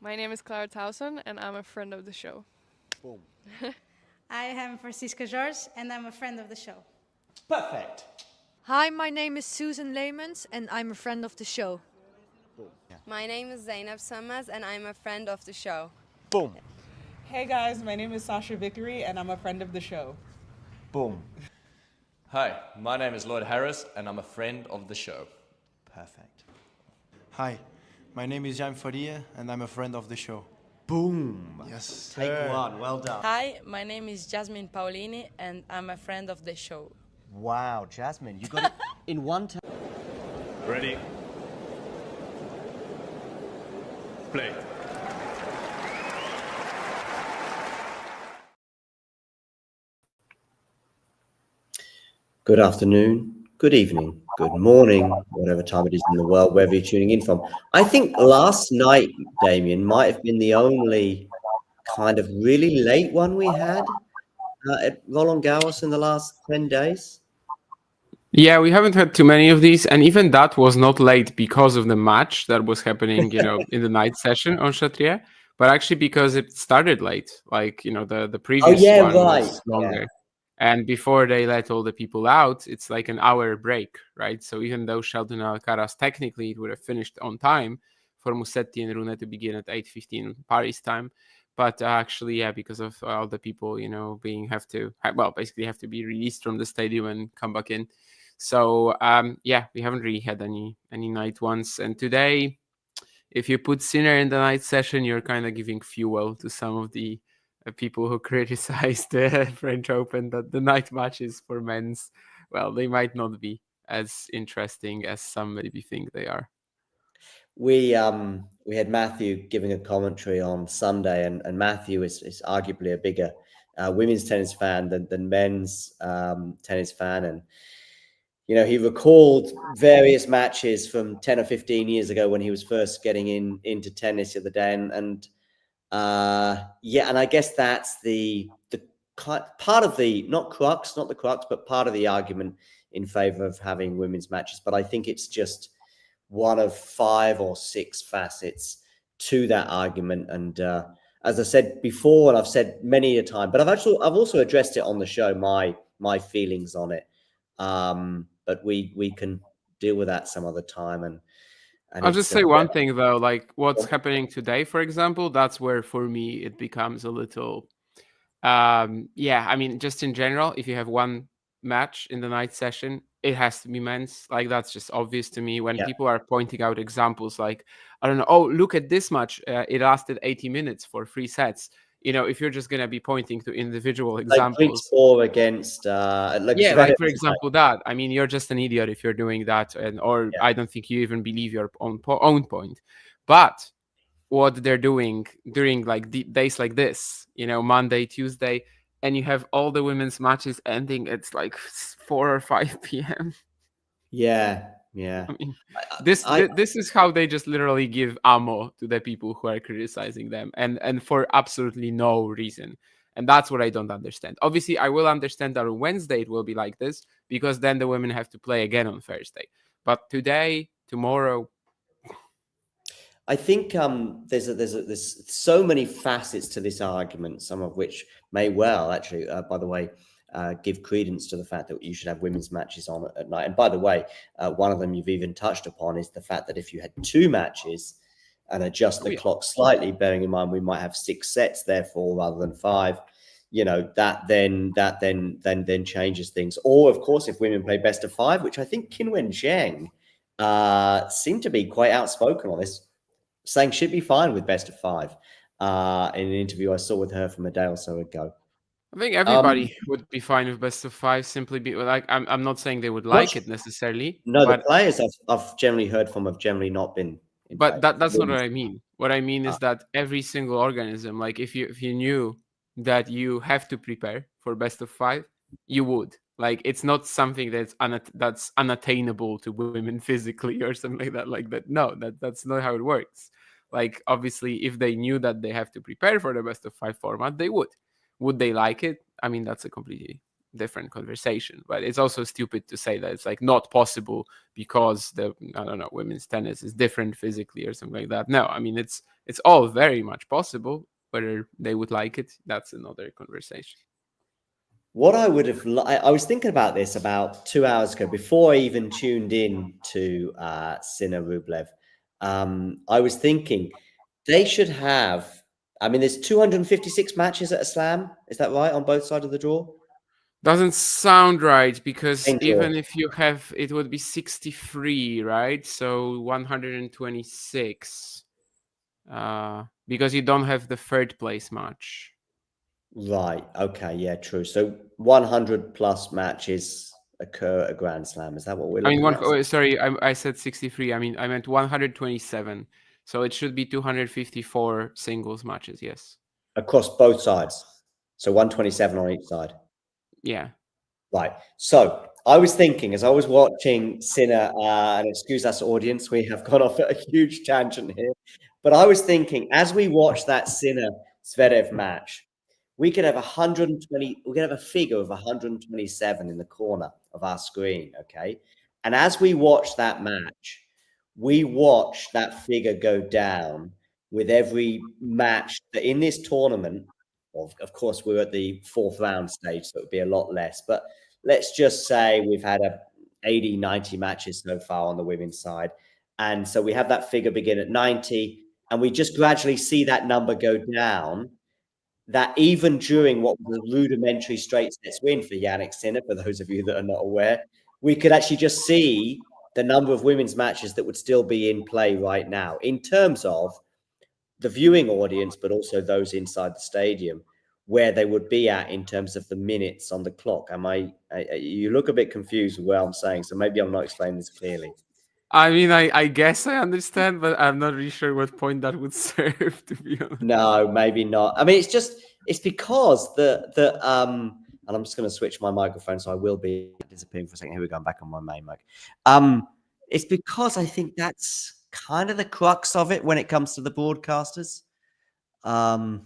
My name is Clara Towson, and I'm a friend of the show. Boom. I am Francisca George, and I'm a friend of the show. Perfect. Hi, my name is Susan Leemans and I'm a friend of the show. Boom. Yeah. My name is Zainab Sammaz and I'm a friend of the show. Boom. Hey guys, my name is Sasha Vickery and I'm a friend of the show. Boom. Hi, my name is Lloyd Harris and I'm a friend of the show. Perfect. Hi, my name is Jan Faria and I'm a friend of the show. Boom. Yes. Take one. Well done. Hi, my name is Jasmine Paulini and I'm a friend of the show. Wow, Jasmine, you got it in one time. Ready? Play. Good afternoon, good evening, good morning, whatever time it is in the world, wherever you're tuning in from. I think last night, Damien, might have been the only kind of really late one we had at Roland Garros in the last 10 days. Yeah, we haven't had too many of these, and even that was not late because of the match that was happening, in the night session on Chatrier, but actually because it started late, the previous one was longer. Yeah. And before they let all the people out, it's like an hour break, right? So even though Sheldon Alcaraz technically it would have finished on time for Musetti and Rune to begin at 8:15 Paris time, but actually, yeah, because of all the people, basically have to be released from the stadium and come back in. So we haven't really had any night ones. And today, if you put Sinner in the night session, you're kind of giving fuel to some of the people who criticized the French Open that the night matches for men's, well, they might not be as interesting as some maybe think they are. We had Matthew giving a commentary on Sunday, and Matthew is arguably a bigger women's tennis fan than men's tennis fan, and he recalled various matches from 10 or 15 years ago when he was first getting into tennis the other day, and I guess that's the part of the not the crux, but part of the argument in favor of having women's matches. But I think it's just one of 5 or 6 facets to that argument. And as I said before, and I've said many a time, but I've also addressed it on the show, my feelings on it. But we can deal with that some other time. And I'll just say one thing though, like what's happening today, for example, that's where for me it becomes a little, just in general, if you have one match in the night session, it has to be men's. Like that's just obvious to me when people are pointing out examples like, I don't know, oh, look at this match. It lasted 80 minutes for 3 sets. If you're just going to be pointing to individual examples. Or against, for example, that. I mean, you're just an idiot if you're doing that. I don't think you even believe your own point. But what they're doing during like days like this, Monday, Tuesday, and you have all the women's matches ending at like 4 or 5 p.m. Yeah. I mean, this is how they just literally give ammo to the people who are criticizing them, and for absolutely no reason. And that's what I don't understand. Obviously, I will understand that on Wednesday it will be like this because then the women have to play again on Thursday. But today, tomorrow, I think there's so many facets to this argument, some of which may well actually, by the way, give credence to the fact that you should have women's matches on at night. And by the way, one of them you've even touched upon is the fact that if you had 2 matches and adjust the clock slightly, bearing in mind we might have 6 sets therefore rather than 5, that then changes things. Or of course, if women play best of 5, which I think Qinwen Zheng seemed to be quite outspoken on this, saying she'd be fine with best of 5 in an interview I saw with her from a day or so ago. I think everybody would be fine with best of 5 simply be like, I'm not saying they would like it necessarily. No, the players I've generally heard from have generally not been. But that's not what I mean. What I mean is that every single organism, like if you knew that you have to prepare for best of 5, you would. Like it's not something that's unattainable to women physically or something like that. Like that. No, that's not how it works. Like obviously, if they knew that they have to prepare for the best of 5 format, they would. Would they like it? I mean, that's a completely different conversation. But it's also stupid to say that it's like not possible because women's tennis is different physically or something like that. No, I mean it's all very much possible. Whether they would like it, that's another conversation. What I would have, I was thinking about this about 2 hours ago before I even tuned in to Sinner Rublev. I was thinking they should have, I mean, there's 256 matches at a slam. Is that right on both sides of the draw? Doesn't sound right, because Thank even you. if you have, it would be 63, right? So 126, because you don't have the third place match. Right. Okay. Yeah, true. So 100 plus matches occur at a Grand Slam. Is that what we're looking at? Sorry, I said 63. I meant 127. So it should be 254 singles matches, yes. Across both sides. So 127 on each side. Yeah. Right. So I was thinking as I was watching Sinner, and excuse us, audience, we have gone off at a huge tangent here. But I was thinking as we watch that Sinner Zverev match, we could have 120, we could have a figure of 127 in the corner of our screen, okay? And as we watch that match, we watch that figure go down with every match that in this tournament. Of course, we're at the fourth round stage, so it would be a lot less. But let's just say we've had 80, 90 matches so far on the women's side. And so we have that figure begin at 90, and we just gradually see that number go down. That even during what was a rudimentary straight sets win for Yannick Sinner, for those of you that are not aware, we could actually just see the number of women's matches that would still be in play right now in terms of the viewing audience, but also those inside the stadium, where they would be at in terms of the minutes on the clock. You look a bit confused with what I'm saying, so maybe I'm not explaining this clearly. I mean, I guess I understand, but I'm not really sure what point that would serve, to be honest. No, maybe not. I mean, it's because and I'm just going to switch my microphone, so I will be disappearing for a second. Here we go. I'm back on my main mic. It's because I think that's kind of the crux of it when it comes to the broadcasters. And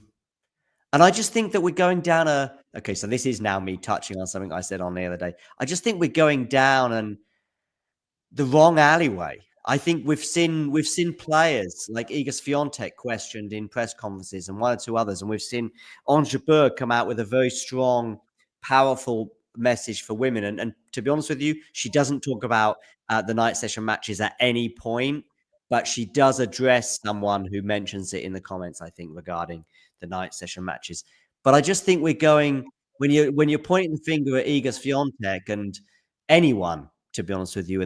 I just think that we're going down okay, so this is now me touching on something I said on the other day. I just think we're going down the wrong alleyway. I think we've seen players like Iga Swiatek questioned in press conferences and one or two others, and we've seen Andreeva come out with a very strong, powerful message for women. And to be honest with you, she doesn't talk about the night session matches at any point, but she does address someone who mentions it in the comments, I think, regarding the night session matches. But I just think we're going, when you're pointing the finger at Iga Swiatek and anyone, to be honest with you,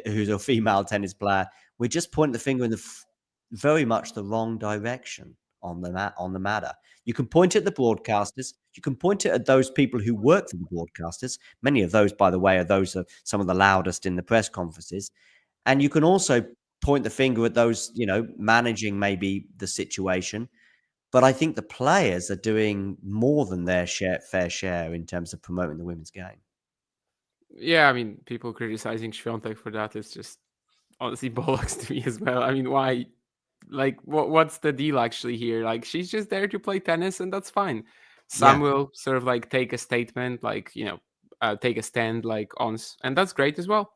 who's a female tennis player, we're just pointing the finger in very much the wrong direction on the matter. You can point at the broadcasters. You can point it at those people who work for the broadcasters. Many of those, by the way, are some of the loudest in the press conferences. And you can also point the finger at those, managing maybe the situation. But I think the players are doing more than their fair share in terms of promoting the women's game. Yeah, I mean, people criticizing Swiatek for that is just honestly bollocks to me as well. I mean, why? Like, what's the deal actually here? Like, she's just there to play tennis, and that's fine. Some will sort of like take a statement, like, take a stand, like and that's great as well.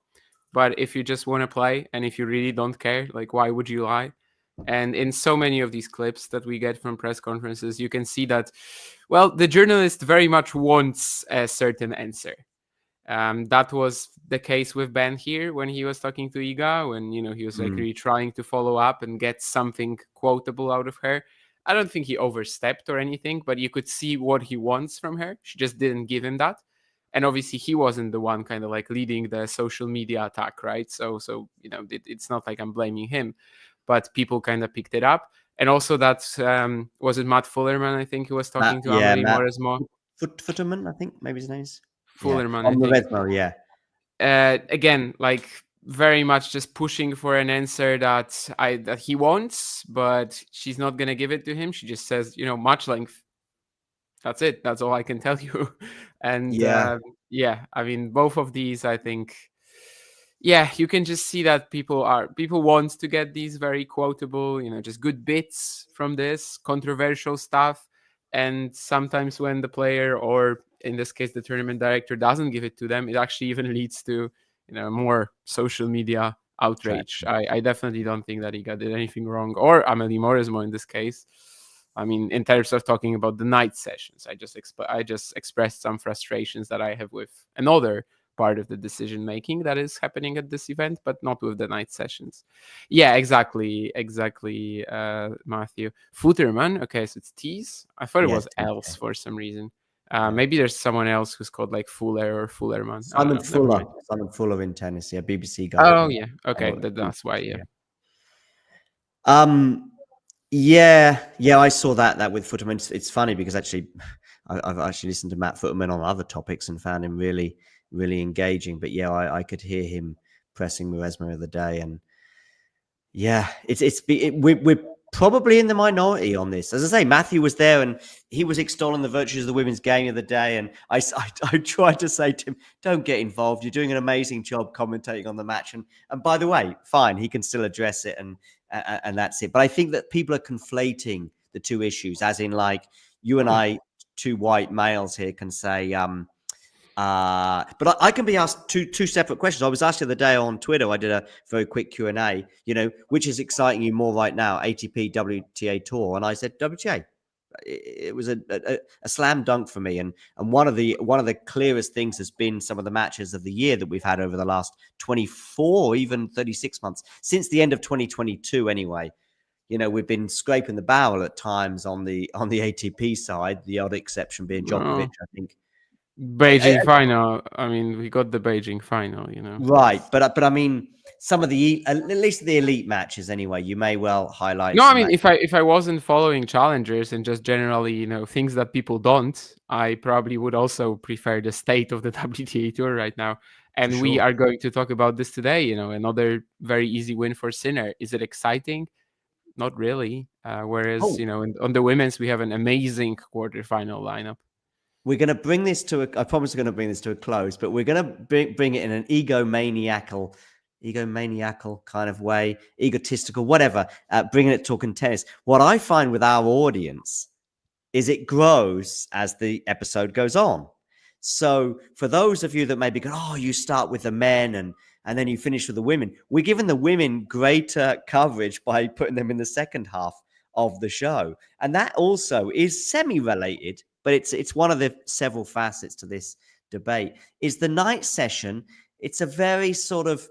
But if you just want to play, and if you really don't care, like, why would you lie? And in so many of these clips that we get from press conferences, you can see that, well, the journalist very much wants a certain answer. That was the case with Ben here when he was talking to Iga, when he was like really trying to follow up and get something quotable out of her. I don't think he overstepped or anything, but you could see what he wants from her. She just didn't give him that. And obviously he wasn't the one kind of like leading the social media attack, right? So it's not like I'm blaming him, but people kind of picked it up. And also that was it Matt Fullerman, I think, who was talking to Amelie Mauresmo. Futterman, I think maybe his name is. Fullerman, yeah. Again, like very much just pushing for an answer that he wants, but she's not gonna give it to him. She just says, match length. That's it. That's all I can tell you. And I mean, both of these, I think, you can just see that people want to get these very quotable, just good bits from this controversial stuff. And sometimes when the player or in this case the tournament director doesn't give it to them, it actually even leads to more social media outrage. I definitely don't think that he did anything wrong, or Amélie Mauresmo in this case. I mean, in terms of talking about the night sessions, I just expressed some frustrations that I have with another part of the decision making that is happening at this event, but not with the night sessions. Yeah, exactly, Matthew. Futterman, okay, so it's T's. I thought it was L's for some reason. Maybe there's someone else who's called like Fuller or Fullerman. Simon Fuller in tennis, BBC guy. Oh yeah, okay, that's why. Yeah. I saw that with Futterman. It's funny because actually, I've actually listened to Matt Futterman on other topics and found him really, really engaging. But yeah, I could hear him pressing Mauresmo of the day, and yeah, we're probably in the minority on this. As I say, Matthew was there and he was extolling the virtues of the women's game of the day. And I tried to say to him, don't get involved. You're doing an amazing job commentating on the match. And by the way, fine, he can still address it and that's it. But I think that people are conflating the two issues, as in like you and I, two white males here, can say, but I can be asked two separate questions. I was asked the other day on Twitter, I did a very quick Q&A, which is exciting you more right now, ATP, WTA Tour? And I said WTA. It was a slam dunk for me. And one of the clearest things has been some of the matches of the year that we've had over the last 24, even 36 months, since the end of 2022 anyway. We've been scraping the barrel at times on the ATP side, the odd exception being Djokovic, I think. Beijing final. I mean, we got the Beijing final, Right, but I mean, some of at least the elite matches anyway. You may well highlight. No, I mean, if I wasn't following challengers and just generally, things that people don't, I probably would also prefer the state of the WTA Tour right now. And we are going to talk about this today. Another very easy win for Sinner. Is it exciting? Not really. Whereas, on the women's, we have an amazing quarterfinal lineup. We're going to bring this I promise we're going to bring this to a close, but we're going to bring it in an egomaniacal kind of way, egotistical, whatever, bringing it talking tennis. What I find with our audience is it grows as the episode goes on. So for those of you that maybe go, oh, you start with the men and then you finish with the women, we're giving the women greater coverage by putting them in the second half of the show. And that also is semi-related, but it's one of the several facets to this debate, is the night session. It's a very sort of,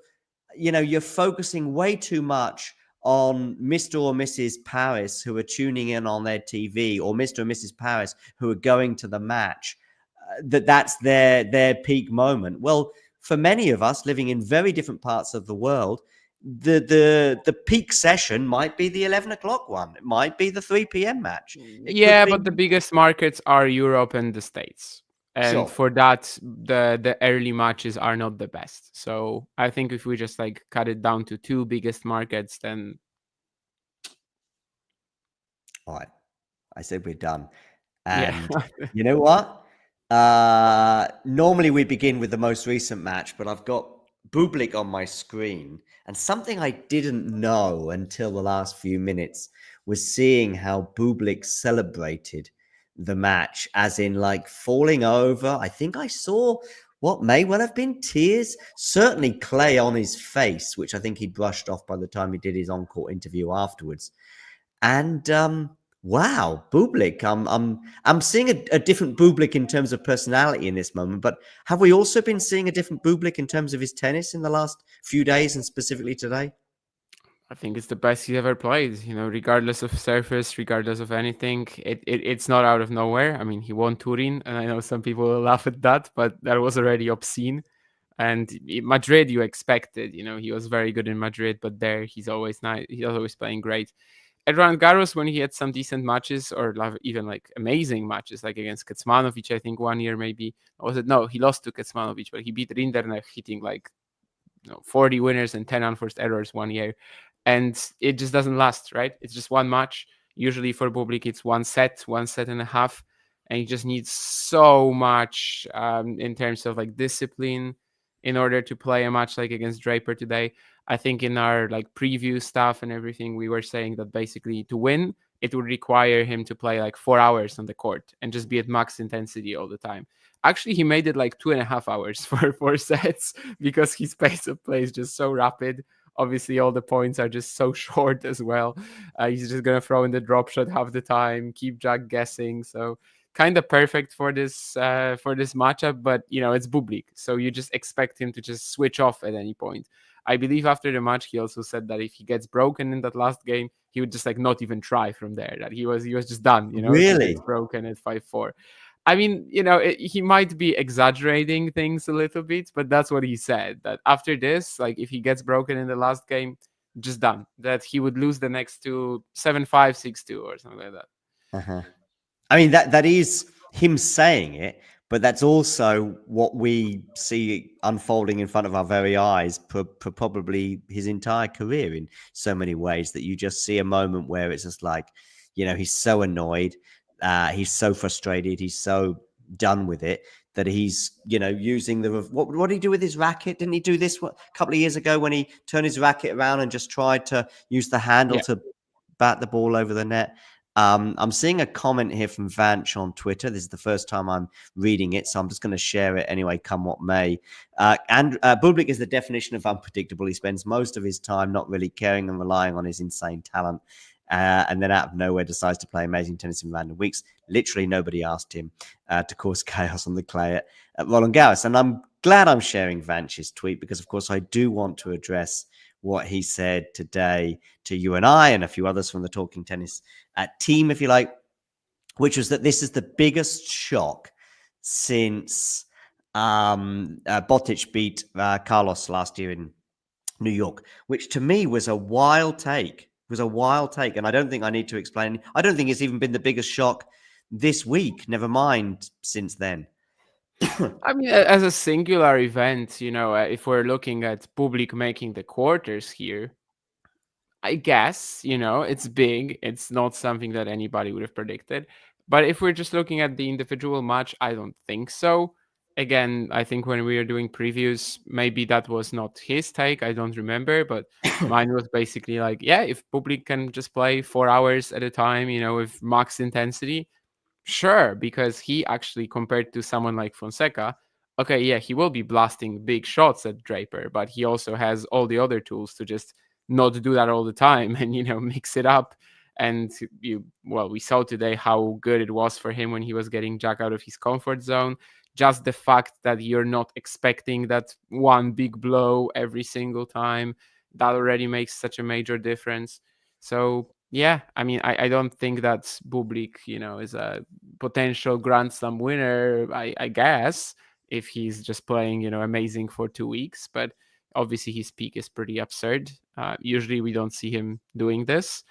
you're focusing way too much on Mr. or Mrs. Paris who are tuning in on their TV, or Mr. or Mrs. Paris who are going to the match, that's their peak moment. Well, for many of us living in very different parts of the world, the peak session might be the 11 o'clock one. It might be the 3 p.m. match. But the biggest markets are Europe and the States. And for that, the early matches are not the best. So I think if we just cut it down to two biggest markets, then... All right. I said we're done. And you know what? Normally we begin with the most recent match, but I've got Bublik on my screen, and something I didn't know until the last few minutes was seeing how Bublik celebrated the match, as in falling over. I think I saw what may well have been tears, certainly clay on his face, which I think he brushed off by the time he did his on-court interview afterwards. And wow, Bublik. I'm seeing a different Bublik in terms of personality in this moment, but have we also been seeing a different Bublik in terms of his tennis in the last few days and specifically today? I think it's the best he ever played, regardless of surface, regardless of anything. It's not out of nowhere. I mean, he won Turin, and I know some people will laugh at that, but that was already obscene. And Madrid, you expected, he was very good in Madrid, but there he's always nice. He's always playing great. At Roland Garros, when he had some decent matches, or even amazing matches, like against Kecmanovic, I think 1 year maybe. Or was it? No, he lost to Kecmanovic, but he beat Rinderknecht, hitting 40 winners and 10 unforced errors 1 year. And it just doesn't last, right? It's just one match. Usually for Bublik, it's one set and a half. And he just needs so much in terms of discipline in order to play a match like against Draper today. I think in our like preview stuff and everything, we were saying that basically to win, it would require him to play like 4 hours on the court and just be at max intensity all the time. Actually, he made it like 2.5 hours for 4 sets because his pace of play is just so rapid. Obviously, all the points are just so short as well. He's just going to throw in the drop shot half the time, keep Jack guessing. So kind of perfect for this matchup, but it's Bublik, so you just expect him to just switch off at any point. I believe after the match he also said that if he gets broken in that last game, he would just like not even try from there. That he was just done. Really? If he gets broken at 5-4. I mean, he might be exaggerating things a little bit, but that's what he said. That after this, like if he gets broken in the last game, just done. That he would lose the next two 7-5, 6-2 or something like that. Uh-huh. I mean, that is him saying it, but that's also what we see unfolding in front of our very eyes for probably his entire career in so many ways, that you just see a moment where it's just like, he's so annoyed, he's so frustrated, he's so done with it that he's, using what did he do with his racket? Didn't he do this a couple of years ago when he turned his racket around and just tried to use the handle to bat the ball over the net? I'm seeing a comment here from Vanch on Twitter. This is the first time I'm reading it, so I'm just going to share it anyway, come what may. And Bublik is the definition of unpredictable. He spends most of his time not really caring and relying on his insane talent. And then out of nowhere decides to play amazing tennis in random weeks. Literally nobody asked him to cause chaos on the clay at Roland Garros. And I'm glad I'm sharing Vanch's tweet because, of course, I do want to address what he said today to you and I and a few others from the Talking Tennis team, if you like, which was that this is the biggest shock since Botic beat Carlos last year in New York, which to me was a wild take. And I don't think I need to explain. I don't think it's even been the biggest shock this week, never mind since then. I mean, as a singular event, if we're looking at Bublik making the quarters here, I guess, it's big. It's not something that anybody would have predicted. But if we're just looking at the individual match, I don't think so. Again, I think when we were doing previews, maybe that was not his take. I don't remember, but mine was basically like, yeah, if Bublik can just play 4 hours at a time, with max intensity, sure, because he actually, compared to someone like Fonseca, okay, yeah, he will be blasting big shots at Draper, but he also has all the other tools to just not do that all the time and, mix it up. And we saw today how good it was for him when he was getting Jack out of his comfort zone. Just the fact that you're not expecting that one big blow every single time, that already makes such a major difference. So yeah, I mean, I don't think that Bublik, is a potential Grand Slam winner, I guess, if he's just playing, amazing for 2 weeks. But obviously his peak is pretty absurd. Usually we don't see him doing this.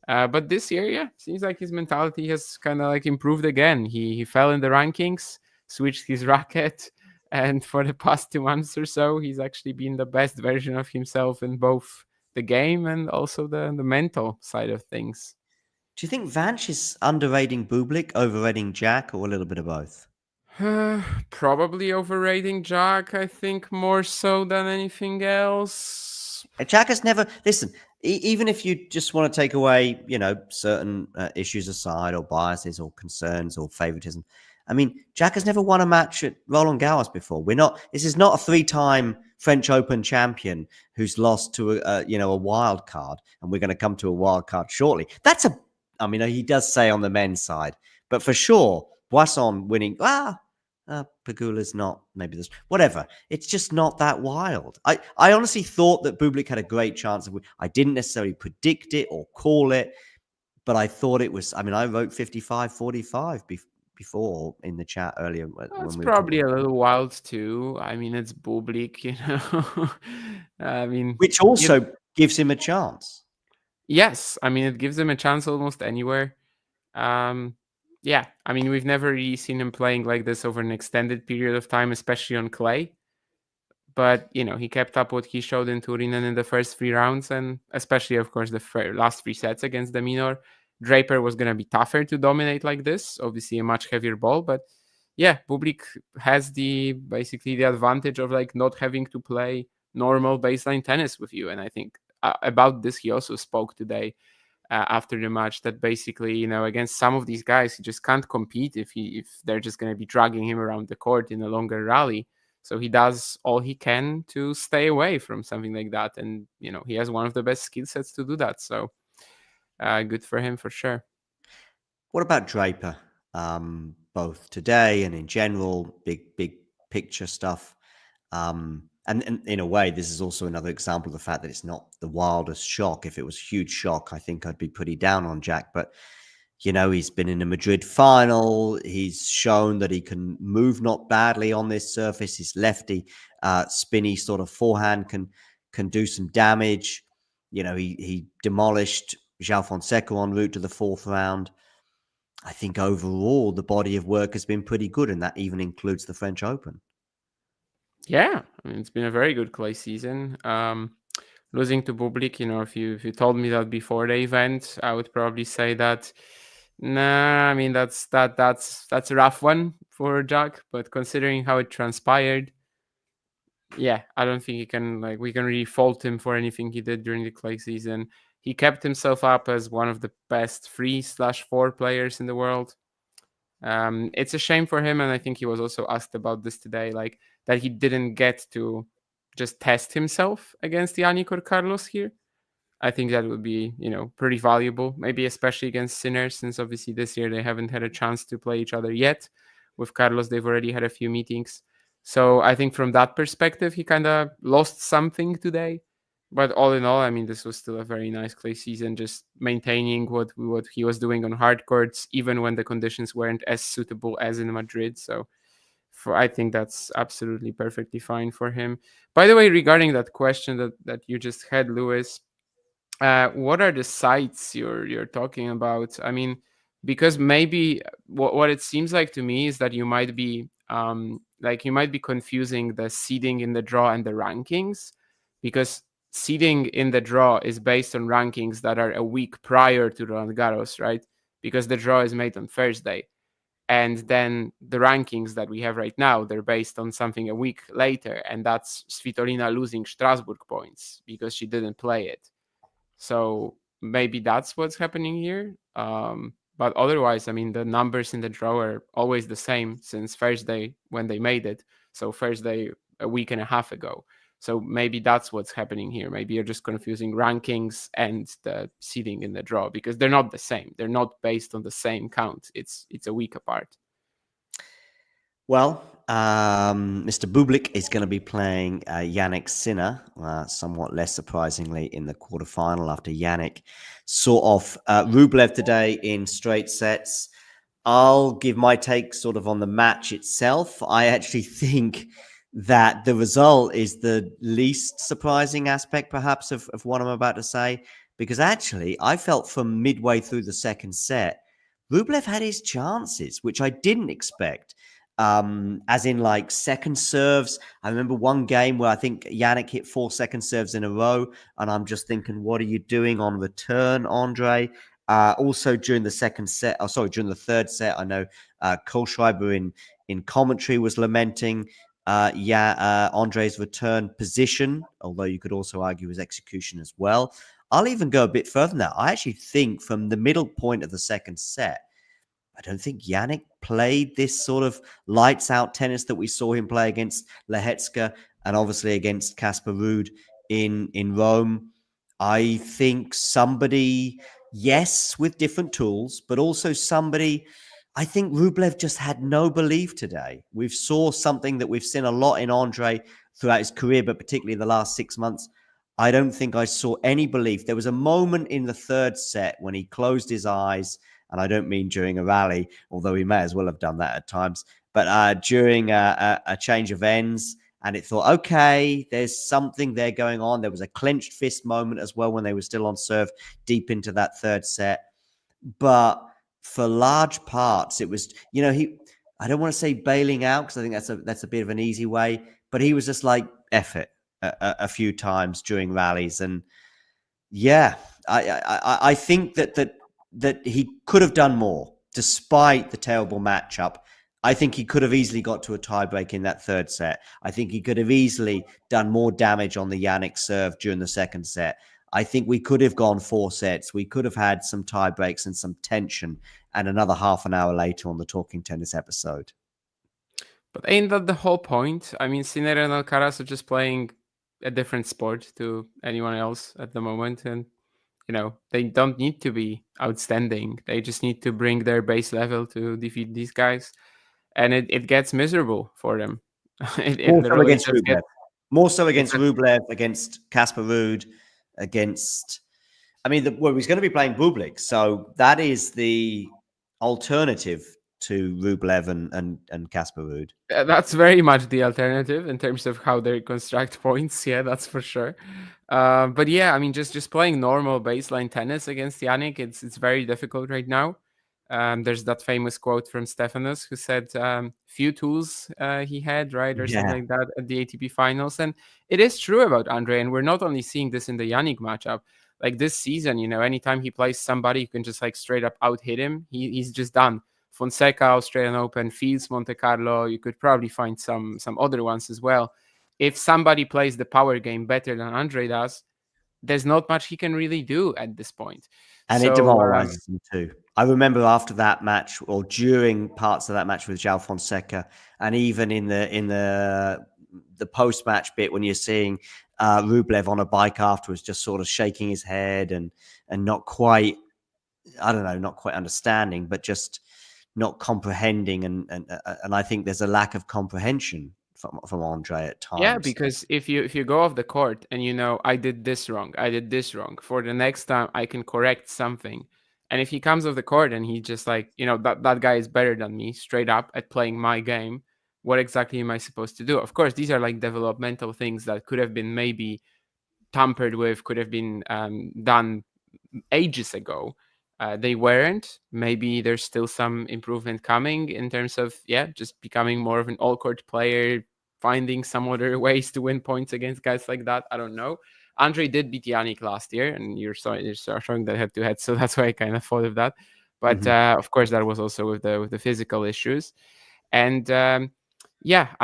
But this year, yeah, seems like his mentality has kind of like improved again. He fell in the rankings, switched his racket, and for the past 2 months or so, he's actually been the best version of himself in both the game and also the mental side of things. Do you think Vanch is underrating Bublik, overrating Jack, or a little bit of both? Probably overrating Jack, I think, more so than anything else. Jack has never... Listen, even if you just want to take away, certain issues aside or biases or concerns or favoritism, I mean, Jack has never won a match at Roland Garros before. This is not a 3-time French Open champion who's lost to a wild card, and we're going to come to a wild card shortly. He does say on the men's side, but for sure, Boisson winning. Pegula's not. Maybe there's whatever. It's just not that wild. I honestly thought that Bublik had a great chance of. I didn't necessarily predict it or call it, but I thought it was. I mean, I wrote 55-45 before in the chat earlier. It's probably a little wild too. I mean, it's Bublik, I mean, which also gives him a chance. Yes, I mean, it gives him a chance almost anywhere. Yeah, I mean, we've never really seen him playing like this over an extended period of time, especially on clay. But, he kept up what he showed in Turin and in the first 3 rounds, and especially, of course, the last 3 sets against the Minor. Draper was going to be tougher to dominate like this, obviously a much heavier ball. But yeah, Bublik has basically the advantage of like not having to play normal baseline tennis with you. And I think about this, he also spoke today after the match, that basically, you know, against some of these guys, he just can't compete if they're just going to be dragging him around the court in a longer rally. So he does all he can to stay away from something like that. And, you know, he has one of the best skill sets to do that. So good for him for sure. What about Draper? Both today and in general, big picture stuff. And in a way, this is also another example of the fact that it's not the wildest shock. If it was a huge shock, I think I'd be pretty down on Jack. But, you know, he's been in a Madrid final. He's shown that he can move not badly on this surface. His lefty, spinny sort of forehand can do some damage. You know, he demolished João Fonseca en route to the fourth round. I think overall, the body of work has been pretty good, and that even includes the French Open. Yeah, I mean, it's been a very good clay season. Losing to Bublik, you know, if you told me that before the event, I would probably say that, nah, I mean, that's a rough one for Jack. But considering how it transpired, yeah, I don't think we can really fault him for anything he did during the clay season. He kept himself up as one of the best 3/4 players in the world. It's a shame for him, and I think he was also asked about this today, like that he didn't get to just test himself against Yannick or Carlos here. I think that would be, you know, pretty valuable, maybe especially against Sinner, since obviously this year they haven't had a chance to play each other yet. With Carlos, they've already had a few meetings. So I think from that perspective, he kind of lost something today. But all in all, I mean, this was still a very nice clay season, just maintaining what he was doing on hard courts, even when the conditions weren't as suitable as in Madrid. So I think that's absolutely perfectly fine for him. By the way, regarding that question that you just had, Lewis, what are the sites you're talking about? I mean, because maybe what it seems like to me is that you might be confusing the seeding in the draw and the rankings, because seeding in the draw is based on rankings that are a week prior to Roland Garros, right? Because the draw is made on Thursday. And then the rankings that we have right now, they're based on something a week later. And that's Svitolina losing Strasbourg points because she didn't play it. So maybe that's what's happening here. But otherwise, I mean, the numbers in the draw are always the same since Thursday when they made it. So Thursday, a week and a half ago. So maybe that's what's happening here. Maybe you're just confusing rankings and the seeding in the draw, because they're not the same. They're not based on the same count. It's a week apart. Well, Mr. Bublik is going to be playing Yannick Sinner, somewhat less surprisingly, in the quarterfinal after Yannick saw off Rublev today in straight sets. I'll give my take sort of on the match itself. I actually think that the result is the least surprising aspect, perhaps, of what I'm about to say, because actually I felt from midway through the second set, Rublev had his chances, which I didn't expect. As in like second serves. I remember one game where I think Yannick hit 4 second serves in a row, and I'm just thinking, what are you doing on return, Andre? Also during the during the third set, I know Kohlschreiber in commentary was lamenting Andre's return position, although you could also argue his execution as well. I'll even go a bit further now. I actually think from the middle point of the second set, I don't think Yannick played this sort of lights out tennis that we saw him play against Lehecka and obviously against Casper Ruud in Rome. I think somebody, yes, with different tools, but also somebody, I think Rublev just had no belief today. We've saw something that we've seen a lot in Andre throughout his career, but particularly the last 6 months. I don't think I saw any belief. There was a moment in the third set when he closed his eyes, and I don't mean during a rally, although he may as well have done that at times, but during a change of ends, and it thought, okay, there's something there going on. There was a clenched fist moment as well when they were still on serve deep into that third set. But for large parts, it was, I don't want to say bailing out, because I think that's a bit of an easy way, but he was just like, F it a few times during rallies. And yeah, I think that he could have done more despite the terrible matchup. I think he could have easily got to a tiebreak in that third set. I think he could have easily done more damage on the Yannick serve during the second set. I think we could have gone 4 sets. We could have had some tiebreaks and some tension and another half an hour later on the Talking Tennis episode. But ain't that the whole point? I mean, Sinner and Alcaraz are just playing a different sport to anyone else at the moment. And, they don't need to be outstanding. They just need to bring their base level to defeat these guys. And it gets miserable for them. More so against Rublev. More so against Rublev, against Casper Ruud, against... I mean, he's going to be playing Bublik. So that is the alternative to Rublev and Casper Ruud. That's very much the alternative in terms of how they construct points. Yeah, that's for sure. But yeah, I mean, just playing normal baseline tennis against Yannick, it's very difficult right now. There's that famous quote from Stefanos who said few tools he had, right? Or something like that at the ATP finals. And it is true about Andre. And we're not only seeing this in the Yannick matchup. Like this season, anytime he plays somebody who can just like straight up out hit him, he's just done. Fonseca, Australian Open, Fields, Monte Carlo. You could probably find some other ones as well. If somebody plays the power game better than Andre does, there's not much he can really do at this point. And it demoralizes him too. I remember after that match, or during parts of that match with João Fonseca, and even in the post-match bit when you're seeing Rublev on a bike afterwards, just sort of shaking his head and not quite, I don't know, not quite understanding, but just not comprehending, and I think there's a lack of comprehension from Andre at times. Yeah, because if you go off the court and I did this wrong, for the next time I can correct something. And if he comes off the court and he just like, that guy is better than me straight up at playing my game, what exactly am I supposed to do? Of course, these are like developmental things that could have been maybe tampered with, could have been done ages ago. They weren't. Maybe there's still some improvement coming in terms of, just becoming more of an all-court player, finding some other ways to win points against guys like that. I don't know. Andre did beat Yannick last year, and you're showing that head-to-head, so that's why I kind of thought of that. But of course, that was also with the physical issues. And I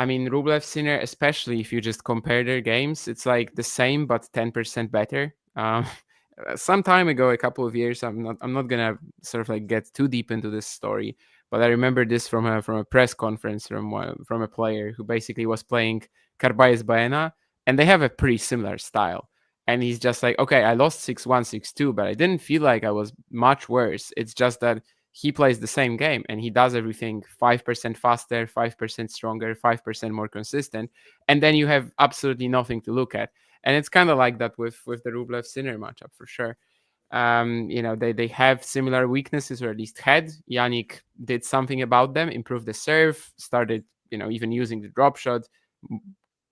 mean, Rublev, Sinner, especially if you just compare their games, it's like the same but 10% better. Some time ago, a couple of years, I'm not gonna sort of like get too deep into this story, but I remember this from a press conference from a player who basically was playing Carballes Baena, and they have a pretty similar style. And he's just like, okay, I lost 6-1, 6-2, but I didn't feel like I was much worse. It's just that he plays the same game and he does everything 5% faster, 5% stronger, 5% more consistent, and then you have absolutely nothing to look at. And it's kind of like that with the Rublev Sinner matchup for sure. They have similar weaknesses, or at least had. Yannick did something about them, improved the serve, started, even using the drop shot,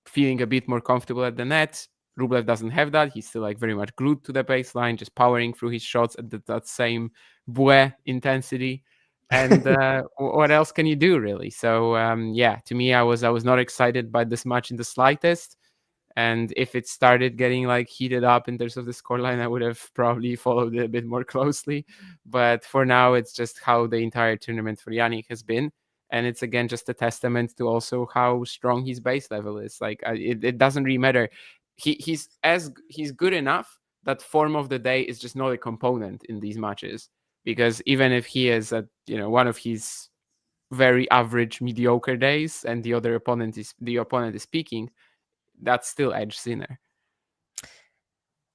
feeling a bit more comfortable at the net. Rublev doesn't have that. He's still like very much glued to the baseline, just powering through his shots at that same bouet intensity. And what else can you do, really? So to me, I was not excited by this match in the slightest. And if it started getting like heated up in terms of the scoreline, I would have probably followed it a bit more closely. But for now, it's just how the entire tournament for Yannick has been. And it's, again, just a testament to also how strong his base level is. Like, it doesn't really matter. He's good enough that form of the day is just not a component in these matches. Because even if he is at, one of his very average, mediocre days, and the opponent is peaking, that's still edge Sinner.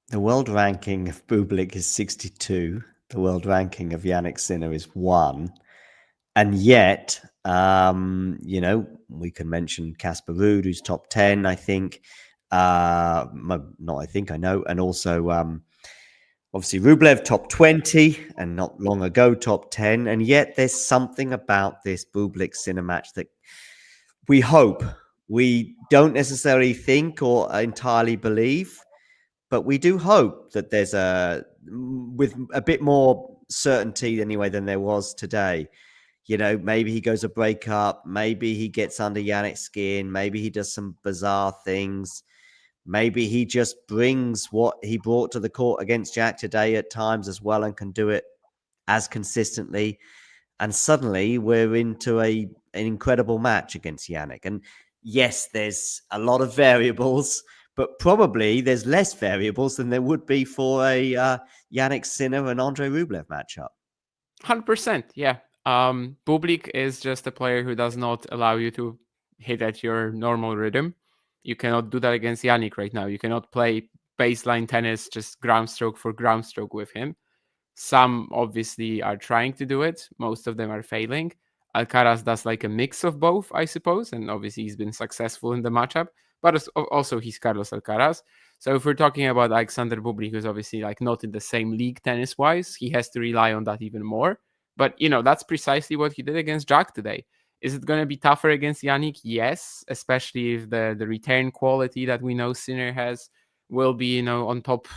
The world ranking of Bublik is 62. The world ranking of Yannick Sinner is 1. And yet, we can mention Casper Ruud, who's top 10, I think. I know. And also, obviously, Rublev, top 20, and not long ago, top 10. And yet, there's something about this Bublik-Sinner match that we hope. We don't necessarily think or entirely believe, but we do hope that there's with a bit more certainty anyway than there was today. Maybe he goes a breakup, maybe he gets under Yannick's skin, maybe he does some bizarre things, maybe he just brings what he brought to the court against Jack today at times as well and can do it as consistently. And suddenly we're into a an incredible match against Yannick. And yes, there's a lot of variables, but probably there's less variables than there would be for a Yannick Sinner and Andre Rublev matchup. 100%, yeah. Bublik is just a player who does not allow you to hit at your normal rhythm. You cannot do that against Yannick right now. You cannot play baseline tennis, just ground stroke for ground stroke with him. Some obviously are trying to do it. Most of them are failing. Alcaraz does like a mix of both, I suppose. And obviously he's been successful in the matchup. But also he's Carlos Alcaraz. So if we're talking about Alexander Bublik, who's obviously like not in the same league tennis-wise, he has to rely on that even more. But, that's precisely what he did against Jack today. Is it going to be tougher against Yannick? Yes, especially if the return quality that we know Sinner has will be, on top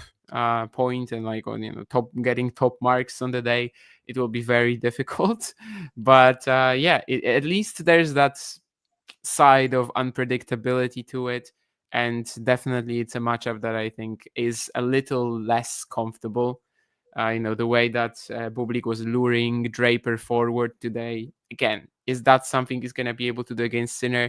point and like on getting top marks on the day. It will be very difficult. But at least there's that side of unpredictability to it. And definitely it's a matchup that I think is a little less comfortable. The way that Bublik was luring Draper forward today. Again, is that something he's going to be able to do against Sinner?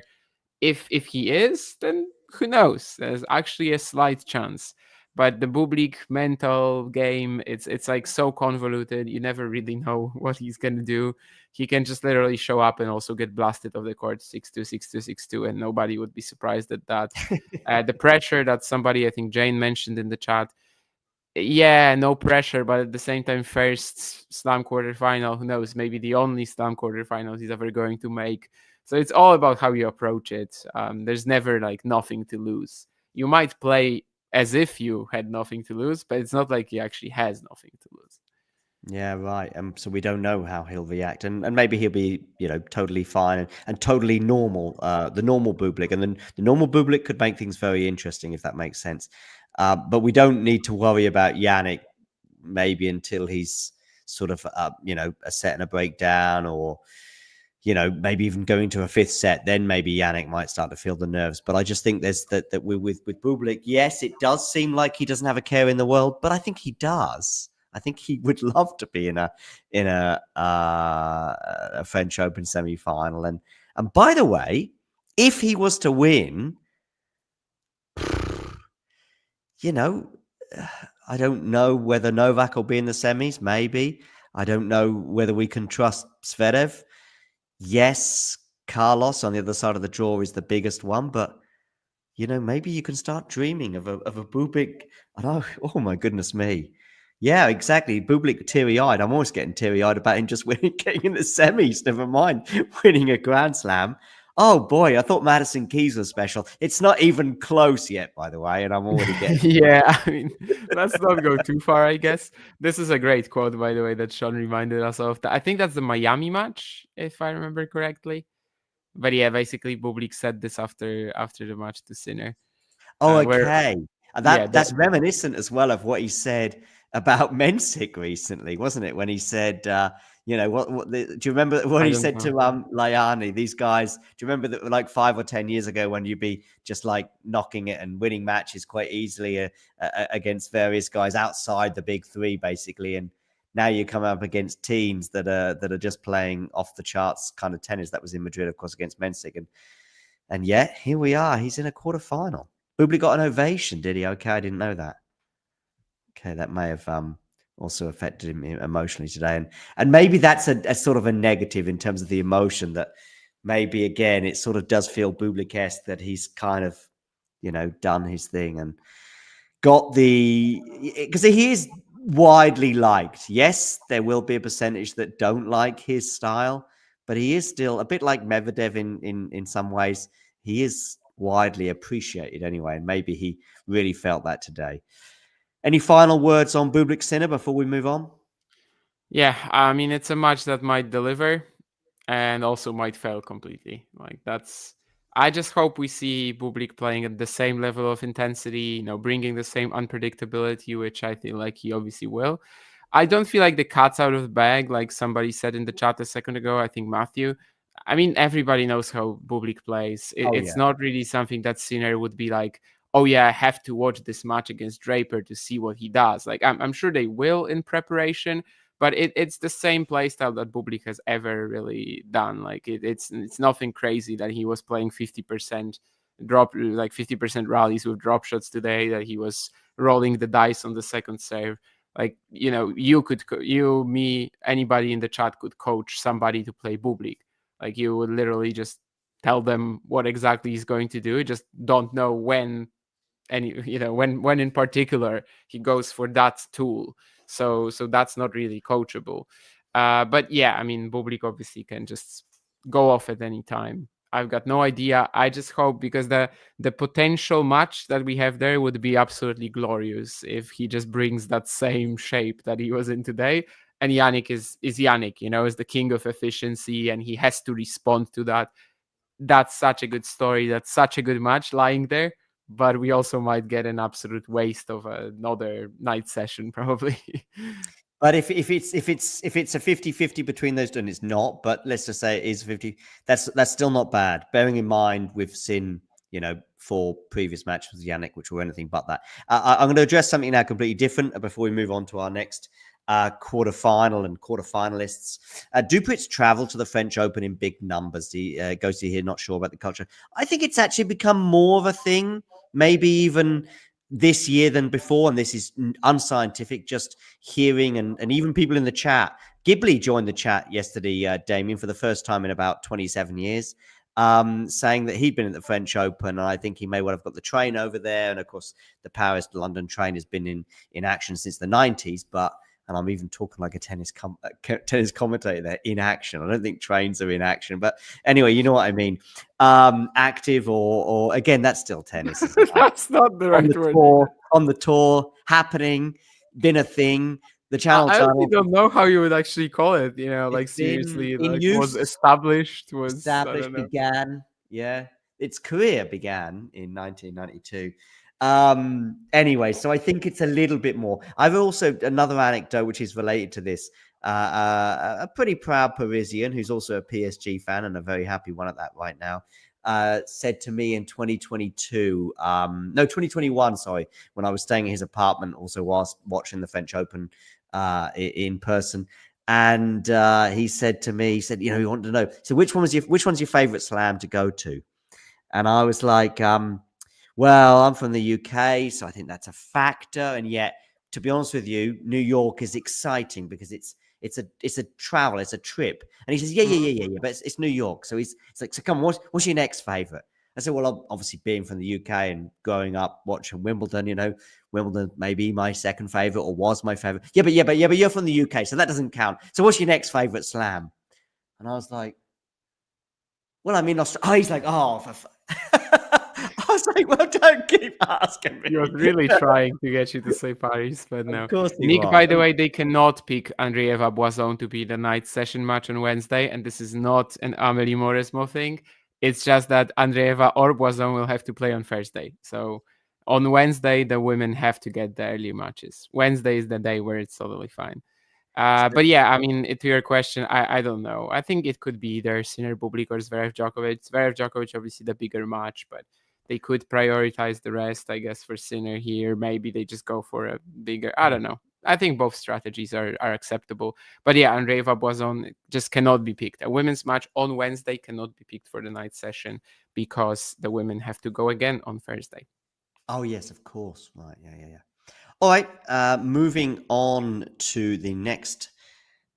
If he is, then who knows? There's actually a slight chance. But the Bublik mental game, it's like so convoluted. You never really know what he's going to do. He can just literally show up and also get blasted off the court 6-2, 6-2, 6-2, and nobody would be surprised at that. The pressure that somebody, I think Jane mentioned in the chat, yeah, no pressure, but at the same time, first slam quarterfinal, who knows, maybe the only slam quarterfinal he's ever going to make. So it's all about how you approach it. There's never like nothing to lose. You might play as if you had nothing to lose, but it's not like he actually has nothing to lose. Yeah, right. So we don't know how he'll react, and maybe he'll be, totally fine and totally normal, the normal Bublik, and then the normal Bublik could make things very interesting if that makes sense. But we don't need to worry about Yannick maybe until he's sort of, a set and a breakdown, or maybe even going to a fifth set. Then maybe Yannick might start to feel the nerves. But I just think there's that we're with Bublik. Yes, it does seem like he doesn't have a care in the world, but I think he does. I think he would love to be in a French Open semi-final. And by the way, if he was to win, I don't know whether Novak will be in the semis. Maybe. I don't know whether we can trust Zverev. Yes, Carlos on the other side of the draw is the biggest one, but maybe you can start dreaming of a Bublik. Oh my goodness me. Yeah, exactly. Bublik teary-eyed. I'm always getting teary-eyed about him just getting in the semis. Never mind winning a Grand Slam. Oh boy, I thought Madison Keys was special. It's not even close yet, by the way, and I'm already getting... Yeah, I mean, let's not go too far, I guess. This is a great quote, by the way, that Sean reminded us of. I think that's the Miami match, if I remember correctly. But yeah, basically, Bublik said this after the match to Sinner. Oh, okay. That's reminiscent as well of what he said about Mensik recently, wasn't it? When he said, do you remember what he said to Layani? These guys, do you remember that like 5 or 10 years ago when you'd be just like knocking it and winning matches quite easily against various guys outside the big three, basically, and now you come up against teens that are just playing off the charts kind of tennis. That was in Madrid, of course, against Mensik, and yet here we are. He's in a quarterfinal. Bublik got an ovation, did he? Okay, I didn't know that. Okay, that may have also affected him emotionally today. And maybe that's a sort of a negative in terms of the emotion, that maybe, again, it sort of does feel Bublik-esque that he's kind of, done his thing and got because he is widely liked. Yes, there will be a percentage that don't like his style, but he is still a bit like Medvedev in some ways. He is widely appreciated anyway, and maybe he really felt that today. Any final words on Bublik Sinner before we move on? Yeah, I mean, it's a match that might deliver and also might fail completely. I just hope we see Bublik playing at the same level of intensity, bringing the same unpredictability, which I feel like he obviously will. I don't feel like the cat's out of the bag, like somebody said in the chat a second ago, I think Matthew. I mean, everybody knows how Bublik plays. It's not really something that Sinner would be like, oh yeah, I have to watch this match against Draper to see what he does. Like, I'm sure they will in preparation, But it's the same playstyle that Bublik has ever really done. Like it's nothing crazy that he was playing 50% drop, like 50% rallies with drop shots today, that he was rolling the dice on the second serve. Like, you, me, anybody in the chat could coach somebody to play Bublik. Like, you would literally just tell them what exactly he's going to do. Just don't know when when in particular he goes for that tool. So that's not really coachable. But yeah, I mean, Bublik obviously can just go off at any time. I've got no idea. I just hope, because the potential match that we have there would be absolutely glorious if he just brings that same shape that he was in today. And Yannick is Yannick, is the king of efficiency, and he has to respond to that. That's such a good story. That's such a good match lying there. But we also might get an absolute waste of another night session, probably. But if it's a 50-50 between those two, and it's not, but let's just say it is 50, that's still not bad. Bearing in mind we've seen, 4 previous matches with Yannick, which were anything but that. I'm going to address something now completely different before we move on to our next quarterfinal and quarterfinalists. Duprit's traveled to the French Open in big numbers. He goes to here, not sure about the culture. I think it's actually become more of a thing, maybe even this year than before, and this is unscientific, just hearing and even people in the chat. Ghibli joined the chat yesterday, Damien, for the first time in about 27 years, saying that he'd been at the French Open, and I think he may well have got the train over there. And of course, the Paris-London train has been in action since the 90s, and I'm even talking like a tennis commentator there, in action. I don't think trains are in action, but anyway, you know what I mean. Active or again, that's still tennis. That's not the right word. On the tour, happening, been a thing. The channel. I honestly don't know how you would actually call it. Like, seriously, in use, was established. Began. Yeah, its career began in 1992. Anyway, so I think it's a little bit more. I've also another anecdote which is related to this. A pretty proud Parisian who's also a PSG fan and a very happy one at that right now, said to me in 2021, sorry, when I was staying in his apartment, also whilst watching the French Open in person. And he said to me, he wanted to know, so which one's your favorite slam to go to? And I was like, well, I'm from the UK, so I think that's a factor. And yet, to be honest with you, New York is exciting because it's a travel, it's a trip. And he says, yeah, but it's New York. So he's like, so come on, what's your next favorite? I said, well, obviously being from the UK and growing up watching Wimbledon, Wimbledon may be my second favorite or was my favorite. Yeah, but you're from the UK, so that doesn't count. So what's your next favorite slam? And I was like, well, I mean, Australia. Oh, he's like, I was like, well, don't keep asking me. He was really trying to get you to say Paris, but no. Of course Nick, by the way, they cannot pick Andreeva Boisson to be the night session match on Wednesday, and this is not an Amélie Mauresmo thing. It's just that Andreeva or Boisson will have to play on Thursday. So on Wednesday, the women have to get the early matches. Wednesday is the day where it's totally fine. But yeah, I mean, to your question, I don't know. I think it could be either Sinner, Bublik, or Zverev, Djokovic. Zverev, Djokovic, obviously the bigger match, but they could prioritize the rest, I guess, for Sinner here. Maybe they just go for a bigger, I don't know. I think both strategies are acceptable. But yeah, Andreeva Boisson just cannot be picked. A women's match on Wednesday cannot be picked for the night session because the women have to go again on Thursday. Oh, yes, of course. Right. Yeah. All right. Moving on to the next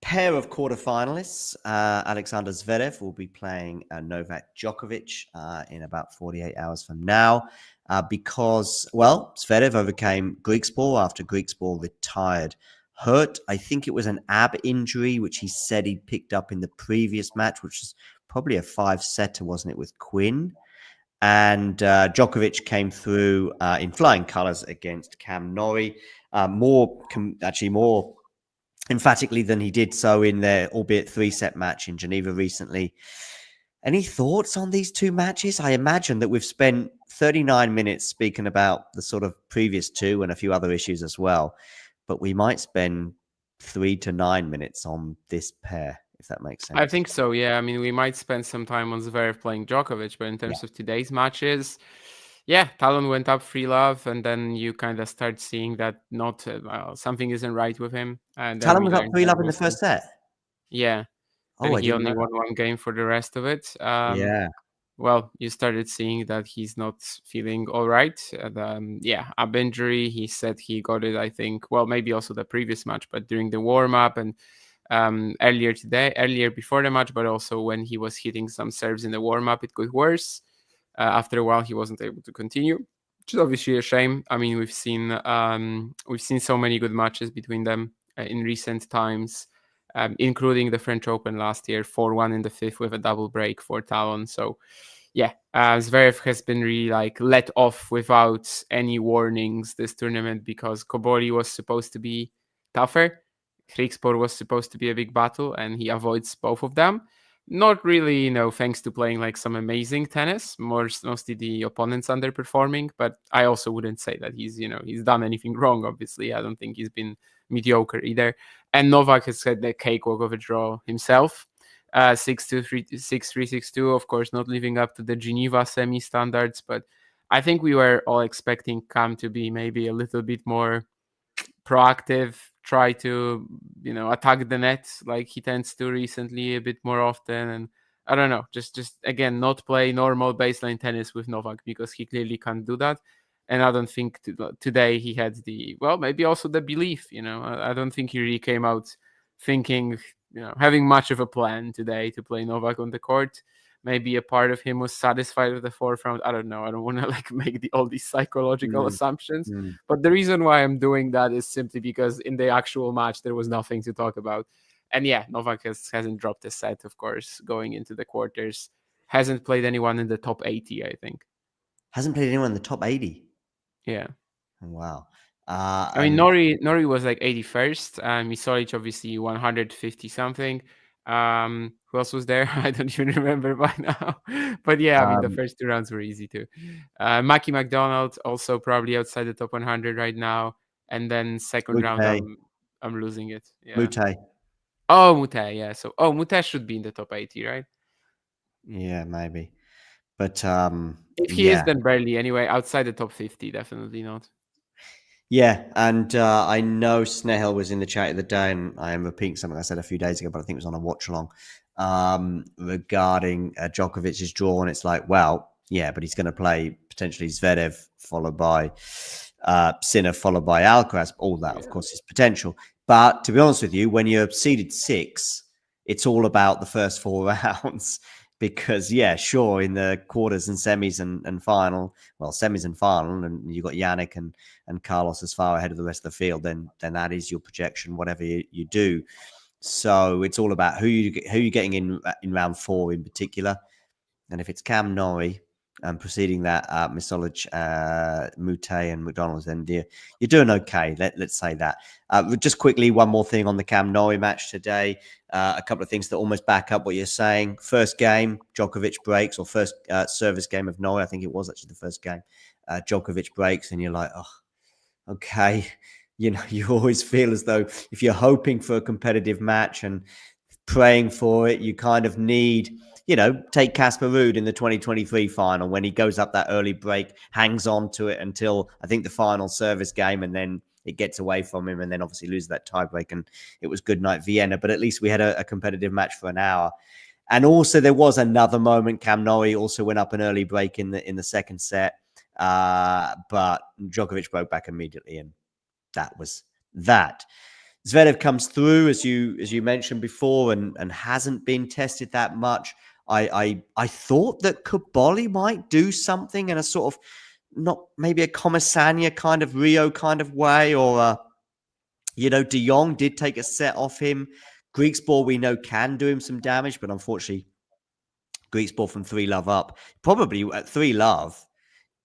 pair of quarterfinalists. Alexander Zverev will be playing Novak Djokovic in about 48 hours from now because, well, Zverev overcame Griekspoor after Griekspoor retired hurt. I think it was an ab injury, which he said he'd picked up in the previous match, which was probably a 5-setter, wasn't it, with Quinn? And Djokovic came through in flying colours against Cam Norrie, more emphatically than he did so in their albeit 3-set match in Geneva recently. Any thoughts on these two matches? I imagine that we've spent 39 minutes speaking about the sort of previous two and a few other issues as well, but we might spend 3 to 9 minutes on this pair, if that makes sense. I think so, yeah. I mean, we might spend some time on Zverev playing Djokovic, but in terms of today's matches, yeah, Talon went up 3-love, and then you kind of start seeing that not something isn't right with him. And then Talon we was up learned that 3-love it in the was first set. yeah, Oh, and I he didn't know only won that. one game for the rest of it. Yeah. Well, you started seeing that he's not feeling all right. And, yeah, ab injury. He said he got it, I think, well, maybe also the previous match, but during the warm up and earlier before the match, but also when he was hitting some serves in the warm up, it got worse. After a while, he wasn't able to continue, which is obviously a shame. I mean, we've seen so many good matches between them in recent times. Including the French Open last year, 4-1 in the fifth with a double break for Talon. So, yeah, Zverev has been really like let off without any warnings this tournament because Kobori was supposed to be tougher. Griekspoor was supposed to be a big battle, and he avoids both of them. Not really, thanks to playing like some amazing tennis, mostly the opponents underperforming. But I also wouldn't say that he's done anything wrong. Obviously, I don't think he's been mediocre either. And Novak has had the cakewalk of a draw himself. 6-2, 6-3, 6-2. Of course, not living up to the Geneva semi standards, but I think we were all expecting Cam to be maybe a little bit more proactive, try to attack the net like he tends to recently a bit more often. And I don't know, just again, not play normal baseline tennis with Novak because he clearly can't do that. And I don't think today he had maybe also the belief. I don't think he really came out thinking, having much of a plan today to play Novak on the court. Maybe a part of him was satisfied with the fourth round. I don't know. I don't want to like make all these psychological assumptions. But the reason why I'm doing that is simply because in the actual match there was nothing to talk about. And yeah, Novak hasn't dropped a set, of course, going into the quarters. Hasn't played anyone in the top 80, I think. Hasn't played anyone in the top 80. Yeah. Wow. I mean, Nori was like 81st. Misolic obviously 150 something. Who else was there? I don't even remember by now. But yeah, I mean, the first two rounds were easy too. Mackie McDonald also probably outside the top 100 right now. And then second round, I'm losing it. Yeah. Mute. Oh, Mute, yeah. So, Mute should be in the top 80, right? Yeah, maybe. But if he is, then barely. Anyway, outside the top 50, definitely not. Yeah, and I know Snehel was in the chat the other day, and I am repeating something I said a few days ago, but I think it was on a watch along regarding Djokovic's draw, and it's like, well, yeah, but he's going to play potentially Zverev, followed by Sinner, followed by Alcaraz. All that, of course, is potential. But to be honest with you, when you're seeded 6, it's all about the first 4 rounds. Because, yeah, sure, in the quarters and semis and final, well, semis and final, and you've got Yannick and Carlos as far ahead of the rest of the field, then that is your projection, whatever you do. So it's all about who you're getting in round 4 in particular. And if it's Cam Norrie and preceding that Misolic, Mute and McDonald's, then you're doing okay. Let's say that. Just quickly, one more thing on the Cam Norrie match today. A couple of things that almost back up what you're saying. First game, Djokovic breaks, or first service game of Norrie. I think it was actually the first game. Djokovic breaks, and you're like, oh, okay. You always feel as though if you're hoping for a competitive match and praying for it, you kind of need, take Casper Ruud in the 2023 final when he goes up that early break, hangs on to it until I think the final service game, and then it gets away from him, and then obviously loses that tiebreak, and it was good night Vienna. But at least we had a competitive match for an hour. And also there was another moment. Cam Norrie also went up an early break in the second set, but Djokovic broke back immediately, and that was that. Zverev comes through, as you mentioned before, and hasn't been tested that much. I thought that Kobori might do something in a sort of, not maybe a Comesaña kind of Rio kind of way, or De Jong did take a set off him. Griekspoor we know can do him some damage, but unfortunately, Griekspoor from 3-love up, probably at 3-love.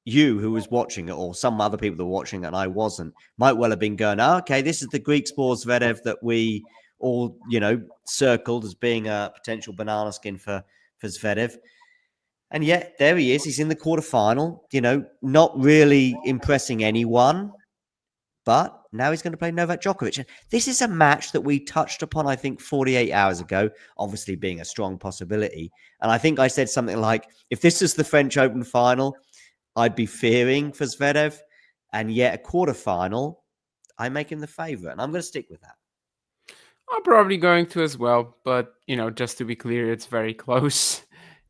You who was watching it, or some other people that were watching it and I wasn't, might well have been going, okay, this is the Griekspoor Zverev that we all, circled as being a potential banana skin for Zverev. And yet there he is. He's in the quarterfinal, not really impressing anyone. But now he's going to play Novak Djokovic. And this is a match that we touched upon, I think, 48 hours ago, obviously being a strong possibility. And I think I said something like, if this is the French Open final, I'd be fearing for Zverev, and yet a quarterfinal, I make him the favorite, and I'm going to stick with that. I'm probably going to as well, but just to be clear, it's very close.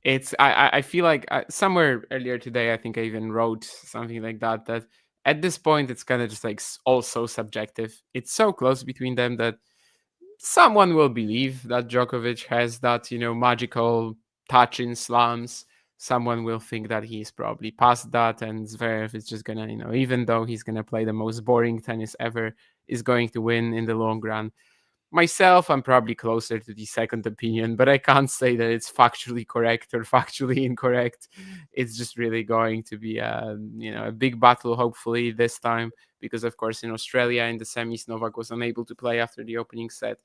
I feel like somewhere earlier today, I think I even wrote something like that. That at this point, it's kind of just like also subjective. It's so close between them that someone will believe that Djokovic has that magical touch in slams. Someone will think that he's probably past that, and Zverev is just gonna even though he's gonna play the most boring tennis ever, is going to win in the long run. Myself, I'm probably closer to the second opinion, but I can't say that it's factually correct or factually incorrect. It's just really going to be a big battle, hopefully this time, because of course in Australia in the semis, Novak was unable to play after the opening set.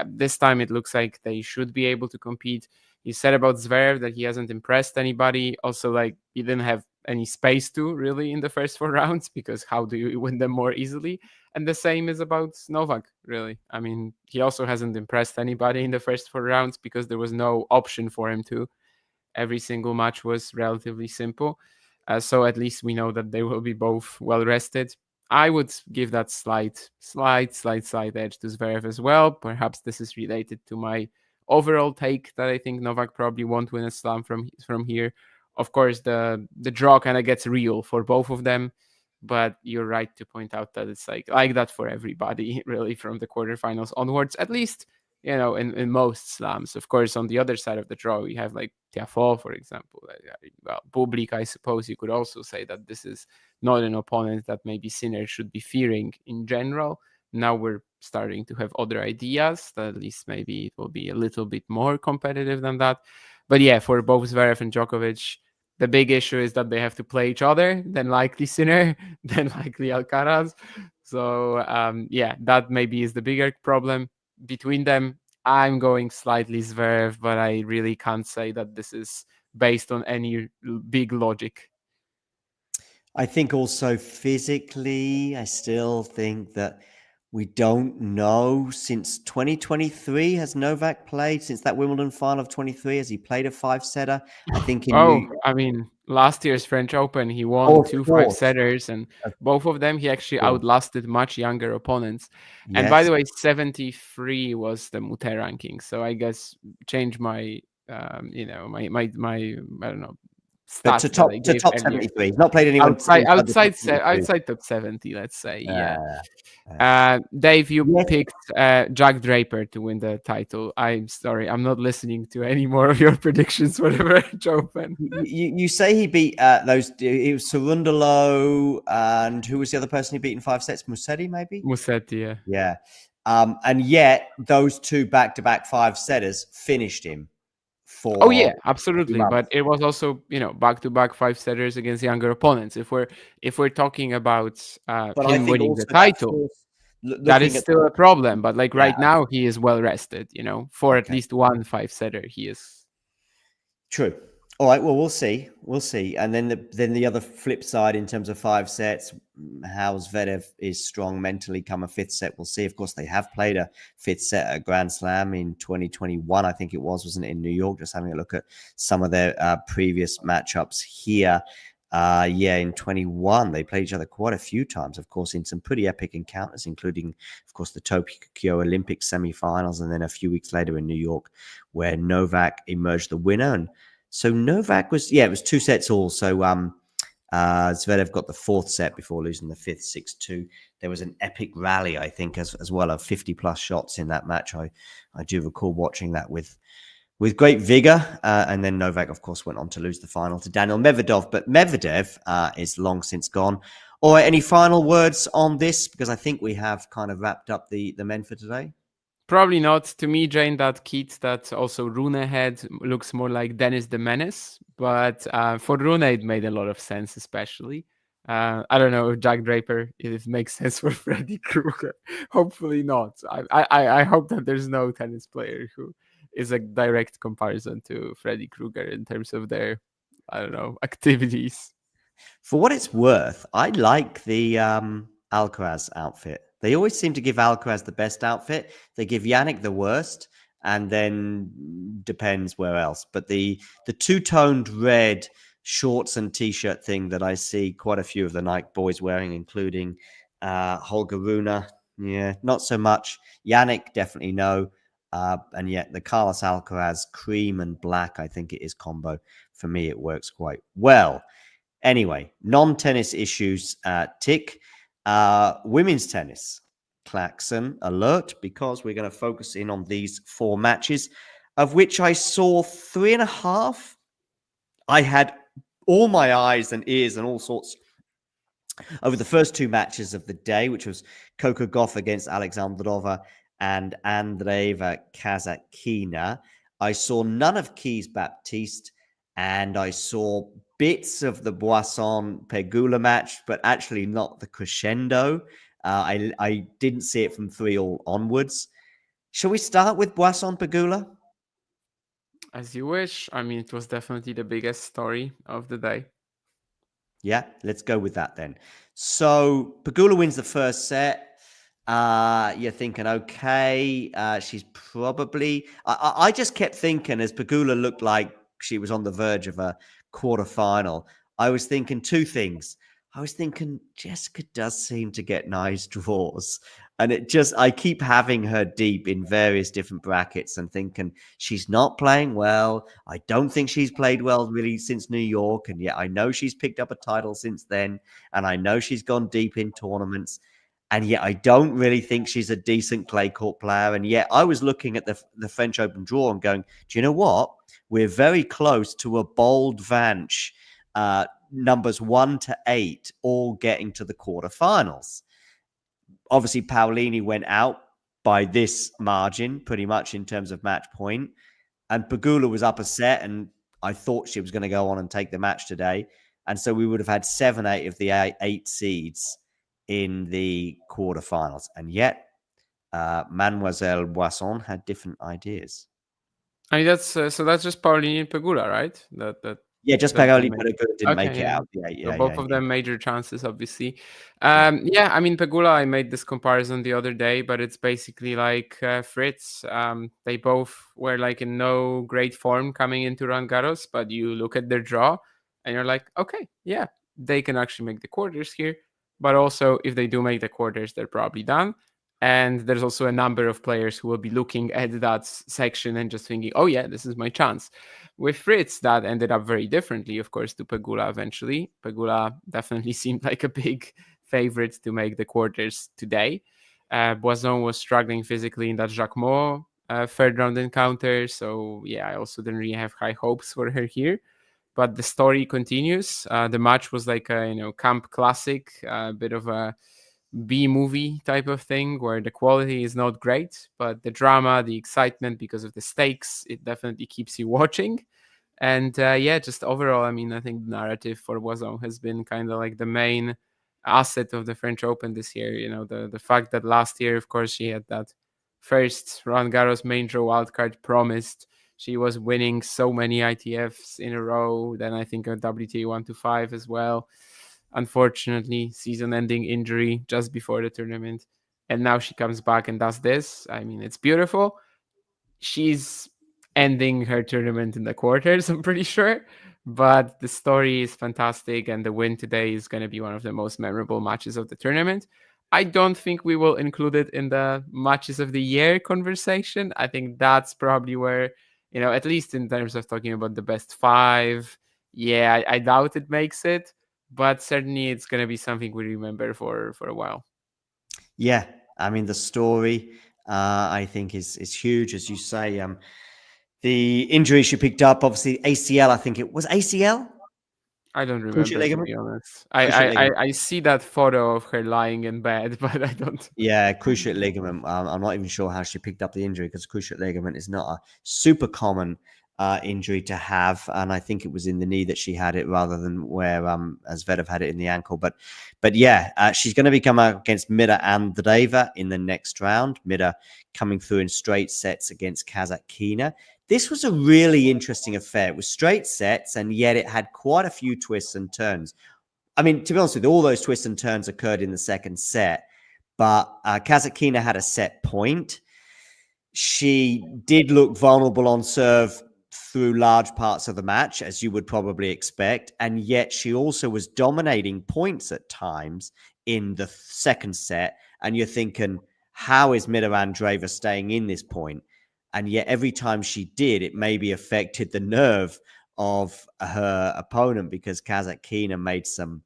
This time it looks like they should be able to compete. You said about Zverev that he hasn't impressed anybody. Also, like, he didn't have any space to really in the first 4 rounds, because how do you win them more easily? And the same is about Novak, really. I mean, he also hasn't impressed anybody in the first 4 rounds because there was no option for him to. Every single match was relatively simple. So at least we know that they will be both well rested. I would give that slight edge to Zverev as well. Perhaps this is related to my overall take that I think Novak probably won't win a slam from here. Of course, the draw kind of gets real for both of them. But you're right to point out that it's like that for everybody, really, from the quarterfinals onwards, at least, in most slams. Of course, on the other side of the draw, we have like Tiafoe, for example. Well, Bublik, I suppose you could also say that this is not an opponent that maybe Sinner should be fearing in general. Now we're starting to have other ideas that at least maybe it will be a little bit more competitive than that. But yeah, for both Zverev and Djokovic, the big issue is that they have to play each other, then likely Sinner, then likely Alcaraz. So, that maybe is the bigger problem between them. I'm going slightly Zverev, but I really can't say that this is based on any big logic. I think also physically, I still think that we don't know. Since 2023, has Novak played? Since that Wimbledon final of 23, has he played a 5-setter? I think I mean, last year's French Open, he won 2 5-setters, and both of them he actually outlasted much younger opponents. Yes. And by the way, 73 was the Mute ranking. So I guess change my, my I don't know. But to top 73, he's not played anyone outside top 70, let's say. Dave, you picked Jack Draper to win the title. I'm sorry, I'm not listening to any more of your predictions for the French Open. You say he beat those. It was Cerundolo, and who was the other person he beat in 5 sets? Musetti, maybe. Musetti, yeah. And yet those 2 back-to-back 5-setters finished him. Oh yeah, absolutely. But it was also back-to-back 5-setters against younger opponents. If we're talking about him winning the title, that is still a problem. But like right now, he is well rested. For at least one 5-setter, he is. True. All right. Well, we'll see. And then the other flip side in terms of 5 sets, how Zverev is strong mentally come a 5th set. We'll see. Of course, they have played a 5th set at Grand Slam in 2021. I think it wasn't it, in New York? Just having a look at some of their previous matchups here. In 21, they played each other quite a few times, of course, in some pretty epic encounters, including, of course, the Tokyo Olympic semifinals, and then a few weeks later in New York, where Novak emerged the winner. And so Novak was, it was 2 sets all. So Zverev got the 4th set before losing the 5th, 6-2. There was an epic rally, I think, as well of 50-plus shots in that match. I do recall watching that with great vigor. And then Novak, of course, went on to lose the final to Daniel Medvedev. But Medvedev is long since gone. All right, any final words on this? Because I think we have kind of wrapped up the men for today. Probably not. To me, Jane, that kit that also Rune had looks more like Dennis the Menace. But for Rune, it made a lot of sense, especially. I don't know if Jack Draper, it makes sense for Freddy Krueger. Hopefully not. I hope that there's no tennis player who is a direct comparison to Freddy Krueger in terms of their, I don't know, activities. For what it's worth, I like the Alcaraz outfit. They always seem to give Alcaraz the best outfit. They give Yannick the worst, and then depends where else. But the 2-toned red shorts and t-shirt thing that I see quite a few of the Nike boys wearing, including Holger Rune. Yeah, not so much. Yannick, definitely no. And yet the Carlos Alcaraz cream and black, I think it is combo. For me, it works quite well. Anyway, non-tennis issues tick. Women's tennis, klaxon alert, because we're going to focus in on these 4 matches, of which I saw 3.5. I had all my eyes and ears and all sorts over the first 2 matches of the day, which was Coco Gauff against Alexandrova and Andreeva Kasatkina. I saw none of Keys Baptiste, and I saw bits of the Boisson Pegula match, but actually not the crescendo. I didn't see it from 3 all onwards. Shall we start with Boisson Pegula? As you wish. I mean, it was definitely the biggest story of the day. Yeah, let's go with that then. So Pegula wins the first set. You're thinking, okay, she's probably... I just kept thinking, as Pegula looked like she was on the verge of a quarterfinal, I was thinking 2 things. I was thinking Jessica does seem to get nice draws. And I keep having her deep in various different brackets and thinking she's not playing well. I don't think she's played well really since New York. And yet I know she's picked up a title since then. And I know she's gone deep in tournaments. And yet I don't really think she's a decent clay court player. And yet I was looking at the French Open draw and going, do you know what? We're very close to a bold Vanch, numbers 1 to 8, all getting to the quarterfinals. Obviously, Paolini went out by this margin, pretty much in terms of match point. And Pegula was up a set, and I thought she was going to go on and take the match today. And so we would have had 7, 8 of the 8 seeds in the quarterfinals. And yet, Mademoiselle Boisson had different ideas. I mean, that's just Paolini and Pegula, right? Yeah, just Pegula didn't make it out. So both of them major chances, obviously. Yeah, I mean, Pegula, I made this comparison the other day, but it's basically like Fritz. They both were like in no great form coming into Roland Garros, but you look at their draw and you're like, okay, yeah, they can actually make the quarters here. But also, if they do make the quarters, they're probably done. And there's also a number of players who will be looking at that section and just thinking, oh, yeah, this is my chance. With Fritz, that ended up very differently, of course, to Pegula eventually. Pegula definitely seemed like a big favorite to make the quarters today. Boisson was struggling physically in that Jacquemot third round encounter. So, yeah, I also didn't really have high hopes for her here. But the story continues. The match was like a camp classic, a bit of a B-movie type of thing where the quality is not great, but the drama, the excitement because of the stakes, it definitely keeps you watching. And yeah, just overall, I mean, I think the narrative for Boisson has been kind of like the main asset of the French Open this year. The fact that last year, of course, she had that first Roland Garros main draw wildcard promised. She was winning so many ITFs in a row. Then I think a WTA 125 as well. Unfortunately, season-ending injury just before the tournament. And now she comes back and does this. I mean, it's beautiful. She's ending her tournament in the quarters, I'm pretty sure. But the story is fantastic, and the win today is going to be one of the most memorable matches of the tournament. I don't think we will include it in the matches of the year conversation. I think that's probably where, at least in terms of talking about the best 5, yeah, I doubt it makes it. But certainly it's going to be something we remember for a while. Yeah, I mean, the story, I think, is huge, as you say. The injury she picked up, obviously, ACL, I think it was ACL? I don't remember, to be honest. I see that photo of her lying in bed, but I don't. Yeah, cruciate ligament. I'm not even sure how she picked up the injury, because cruciate ligament is not a super common injury to have, and I think it was in the knee that she had it rather than where Zverev had it in the ankle. But yeah, she's going to be coming out against Mira Andreeva in the next round. Mira coming through in straight sets against Kasatkina. This was a really interesting affair. It was straight sets, and yet it had quite a few twists and turns. I mean, to be honest with you, all those twists and turns occurred in the second set, but Kasatkina had a set point. She did look vulnerable on serve through large parts of the match, as you would probably expect. And yet she also was dominating points at times in the second set. And you're thinking, how is Andreeva staying in this point? And yet every time she did, it maybe affected the nerve of her opponent, because Kasatkina made some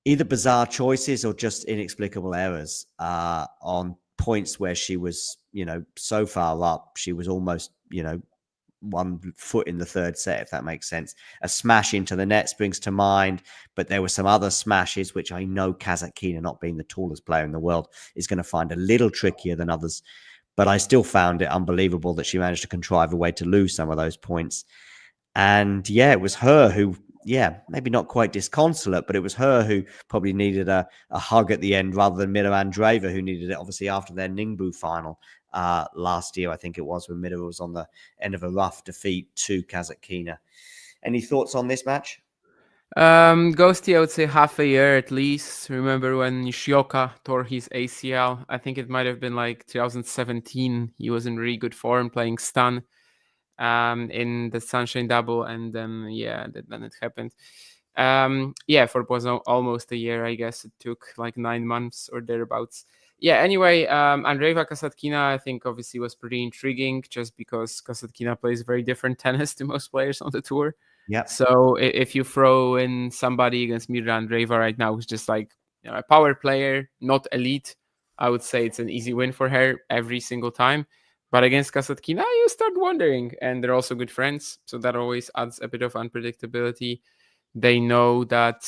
either bizarre choices or just inexplicable errors on points where she was, so far up. She was almost, 1 foot in the third set, if that makes sense. A smash into the net springs to mind, but there were some other smashes, which I know Kasatkina, not being the tallest player in the world, is going to find a little trickier than others. But I still found it unbelievable that she managed to contrive a way to lose some of those points. And yeah, it was her who, maybe not quite disconsolate, but it was her who probably needed a hug at the end rather than Andreeva, who needed it, obviously, after their Ningbo final last year, I think it was, when Mida was on the end of a rough defeat to Kasatkina. Any thoughts on this match? Ghosty, I would say half a year at least. Remember when Nishioka tore his ACL? I think it might have been like 2017. He was in really good form playing Stan in the Sunshine Double, and then then it happened. For Boisson, almost a year, I guess. It took like 9 months or thereabouts. Anyway, Andreeva Kasatkina, I think, obviously was pretty intriguing, just because Kasatkina plays very different tennis to most players on the tour. Yeah. So if you throw in somebody against Mirra Andreeva right now, who's just like a power player, not elite, I would say it's an easy win for her every single time. But against Kasatkina, you start wondering. And they're also good friends, so that always adds a bit of unpredictability. They know that,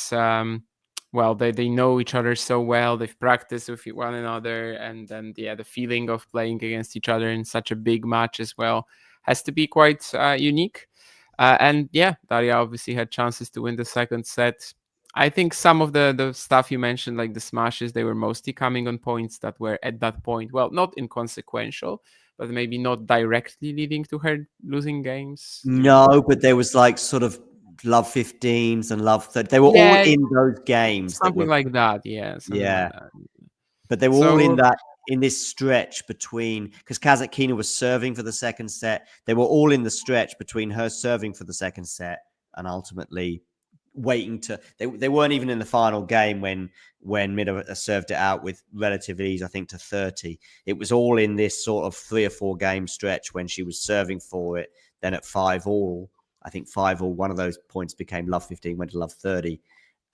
they know each other so well. They've practiced with one another. And then, the feeling of playing against each other in such a big match as well has to be quite unique. Daria obviously had chances to win the second set. I think some of the stuff you mentioned, like the smashes, they were mostly coming on points that were at that point, well, not inconsequential, but maybe not directly leading to her losing games. No, but there was like sort of love 15s and love 30. They were all in those games. Something like that, yeah. Like that. Yeah. But they were all in this stretch between, because Kasatkina was serving for the second set. They were all in the stretch between her serving for the second set and ultimately waiting to. They weren't even in the final game when Mida served it out with relative ease, I think, to 30. It was all in this sort of 3 or 4 game stretch when she was serving for it. Then at 5-all, I think 5-all, one of those points became love 15, went to love 30,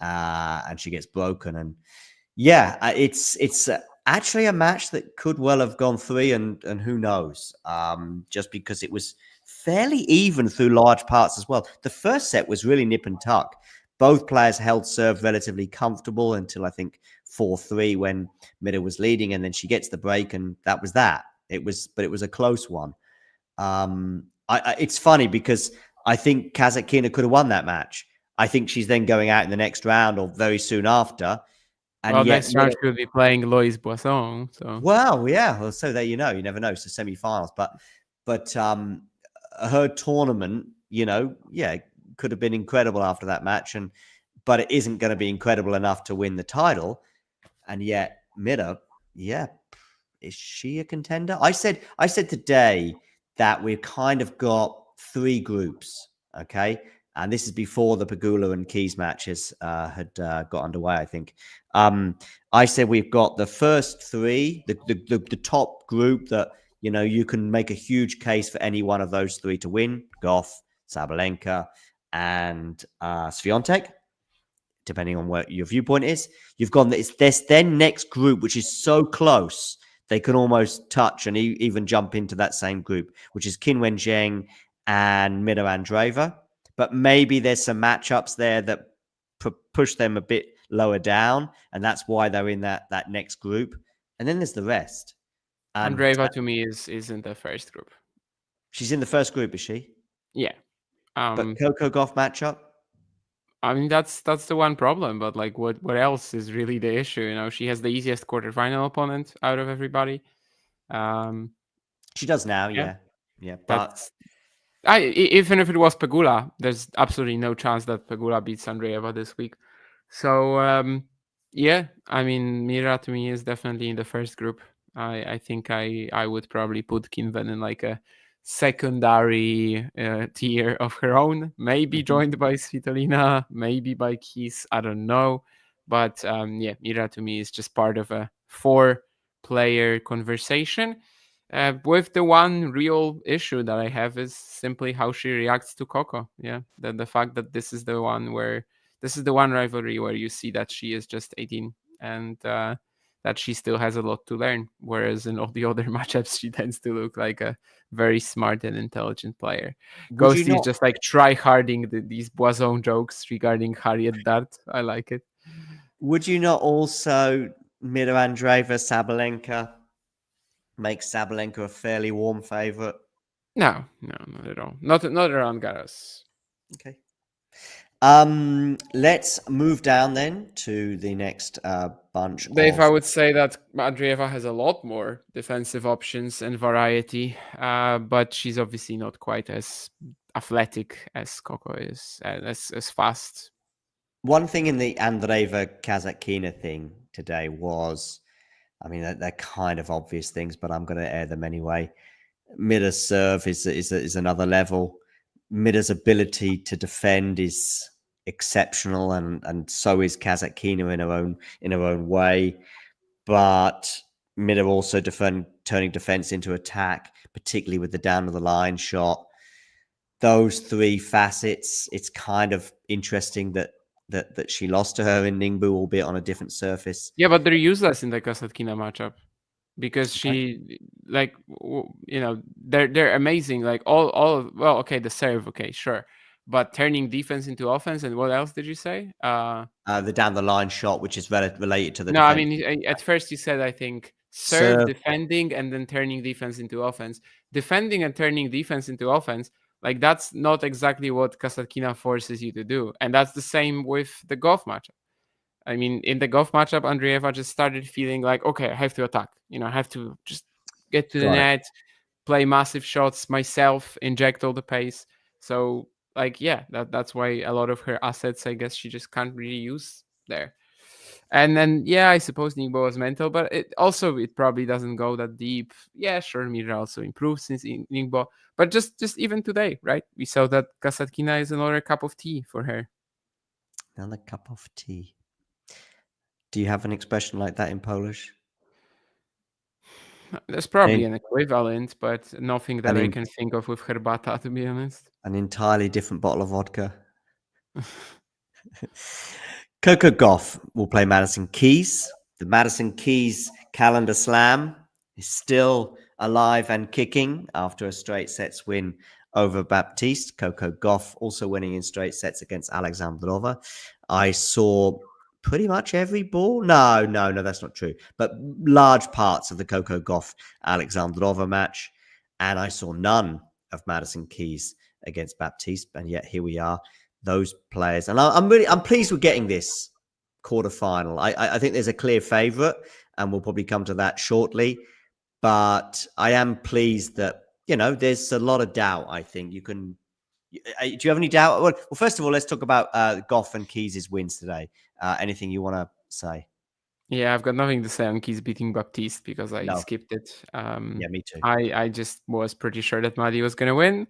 and she gets broken. And it's actually a match that could well have gone 3, and who knows, just because it was fairly even through large parts as well. The first set was really nip and tuck. Both players held serve relatively comfortable until, I think, 4-3 when Mida was leading, and then she gets the break, and that was that. It was a close one. It's funny because I think Kasatkina could have won that match. I think she's then going out in the next round or very soon after. And next round she'll be playing Lois Boisson. So so there you never know. So semi-finals, but her tournament, could have been incredible after that match, but it isn't going to be incredible enough to win the title. And yet Mida, is she a contender? I said today that we've kind of got 3 groups, okay? And this is before the Pegula and Keys matches had got underway, I think. I said we've got the first 3, the top group that, you can make a huge case for any one of those 3 to win. Gauff, Sabalenka, and Swiatek, depending on what your viewpoint is. You've gone, it's this then next group, which is so close, they can almost touch and even jump into that same group, which is Qin Zheng and Mida Andreeva. But maybe there's some matchups there that push them a bit lower down, and that's why they're in that next group. And then there's the rest. And Andreeva, to me, is in the first group. She's in the first group, is she? Yeah. But Coco Gauff matchup? I mean, that's the one problem. But like, what else is really the issue? She has the easiest quarterfinal opponent out of everybody. She does now, yeah. But even if it was Pegula, there's absolutely no chance that Pegula beats Andreeva this week. So I mean, Mirra to me is definitely in the first group. I think I would probably put Kinven in like a secondary tier of her own, maybe joined by Svitolina, maybe by Keys, I don't know. But Mira to me is just part of a 4-player conversation. With the one real issue that I have is simply how she reacts to Coco. Yeah, the fact that this is the one rivalry where you see that she is just 18 and that she still has a lot to learn. Whereas in all the other matchups, she tends to look like a very smart and intelligent player. Ghosty is just like try-harding these Boisson jokes regarding Harriet Dart. I like it. Would you not also Mira Andreeva Sabalenka make Sabalenka a fairly warm favorite? No, not at all. Not around Garros. Okay. Let's move down then to the next bunch. Dave, I would say that Andreeva has a lot more defensive options and variety, but she's obviously not quite as athletic as Coco is, as fast. One thing in the Andreeva Kasatkina thing today was, I mean, they're kind of obvious things, but I'm going to air them anyway. Mira's serve is another level. Mira's ability to defend is exceptional, and so is Kasatkina in her own way. But Mira also turning defense into attack, particularly with the down of the line shot. Those 3 facets, it's kind of interesting that she lost to her in Ningbo, albeit on a different surface. Yeah, but they're useless in the Kasatkina matchup because she, like, you know, they're amazing. Like the serve, okay, sure, but turning defense into offense, and what else did you say? The down the line shot, which is related to the. No, defense. I mean, at first you said, I think, serve, defending, and then turning defense into offense. Defending and turning defense into offense. Like, that's not exactly what Kasatkina forces you to do. And that's the same with the Gauff matchup. I mean, in the Gauff matchup, Andreeva just started feeling like, okay, I have to attack. You know, I have to just get to the net, play massive shots myself, inject all the pace. So, like, yeah, that's why a lot of her assets, I guess, she just can't really use there. And then, yeah, I suppose Ningbo was mental, but it probably doesn't go that deep. Yeah, sure, Mira also improved since Ningbo. But just even today, right? We saw that Kasatkina is another cup of tea for her. Another cup of tea. Do you have an expression like that in Polish? There's probably an equivalent, but nothing that I can think of with herbata, to be honest. An entirely different bottle of vodka. Coco Gauff will play Madison Keys. The Madison Keys calendar slam is still alive and kicking after a straight sets win over Baptiste. Coco Gauff also winning in straight sets against Alexandrova. I saw pretty much every ball. No, that's not true. But large parts of the Coco Gauff Alexandrova match. And I saw none of Madison Keys against Baptiste. And yet here we are. Those players, and I'm pleased with getting this quarterfinal. I think there's a clear favorite, and we'll probably come to that shortly. But I am pleased that, you know, there's a lot of doubt. I think you can. Do you have any doubt? Well, first of all, let's talk about Gauff and Keys' wins today. Anything you want to say? Yeah, I've got nothing to say on Keys beating Baptiste because I skipped it. Yeah, me too. I just was pretty sure that Maddie was going to win.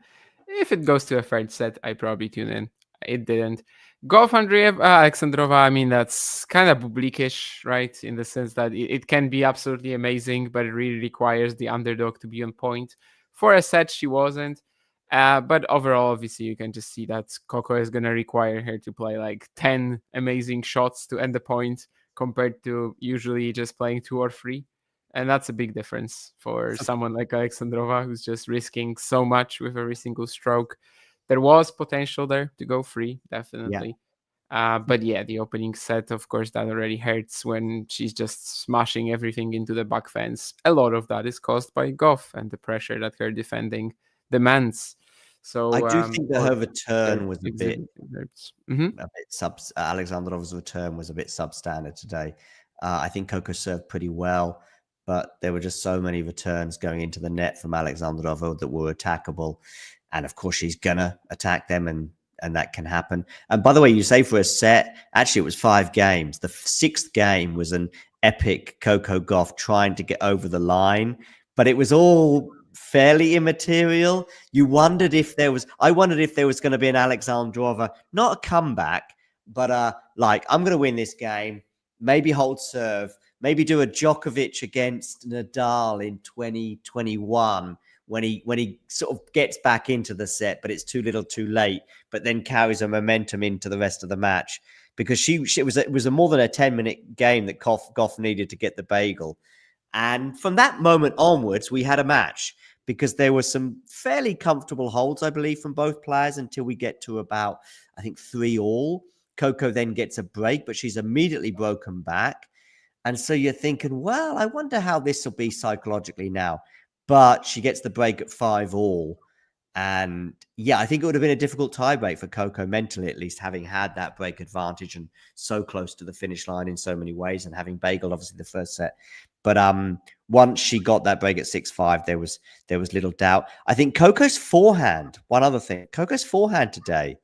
If it goes to a third set, I probably tune in. It didn't. Gauff, Andreeva, Alexandrova, I mean, that's kind of Bublikish, right? In the sense that it can be absolutely amazing, but it really requires the underdog to be on point. For a set, she wasn't. But overall, obviously, you can just see that Coco is going to require her to play like 10 amazing shots to end the point compared to usually just playing 2 or 3. And that's a big difference for someone like Alexandrova, who's just risking so much with every single stroke. There was potential there to go free, definitely. Yeah. But yeah, the opening set, of course, that already hurts when she's just smashing everything into the back fence. A lot of that is caused by Gauff and the pressure that her defending demands. So I do think that her return was a bit Alexandrova's return was a bit substandard today. I think Coco served pretty well, but there were just so many returns going into the net from Alexandrova that were attackable. And of course, she's gonna attack them, and that can happen. And by the way, you say for a set, actually it was 5 games. The 6th game was an epic Coco Gauff trying to get over the line, but it was all fairly immaterial. I wondered if there was going to be an Alexandrova, not a comeback, but like, I'm going to win this game, maybe hold serve, maybe do a Djokovic against Nadal in 2021 when he sort of gets back into the set, but it's too little too late, but then carries a momentum into the rest of the match, because it was a more than a 10-minute game that Gauff needed to get the bagel. And from that moment onwards, we had a match, because there were some fairly comfortable holds, I believe, from both players until we get to about, I think, 3-all. Coco then gets a break, but she's immediately broken back. And so you're thinking, well, I wonder how this will be psychologically now. But she gets the break at 5-all. And yeah, I think it would have been a difficult tiebreak for Coco mentally, at least, having had that break advantage and so close to the finish line in so many ways, and having bageled obviously the first set. But once she got that break at 6-5, there was little doubt. I think Coco's forehand, one other thing, Coco's forehand today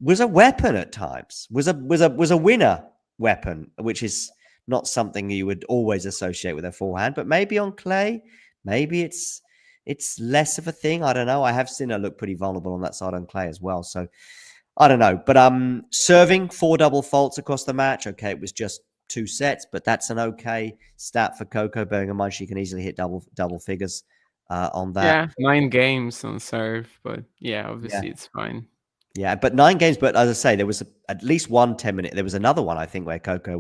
was a weapon at times, was a winner weapon, which is not something you would always associate with a forehand, but maybe on clay, maybe it's less of a thing. I don't know. I have seen her look pretty vulnerable on that side on clay as well. So I don't know. But serving 4 double faults across the match. Okay, it was just 2 sets, but that's an okay stat for Coco, bearing in mind she can easily hit double figures on that. Yeah, 9 games on serve, but yeah, obviously it's fine. Yeah, but 9 games. But as I say, there was at least one 10-minute. There was another one, I think, where Coco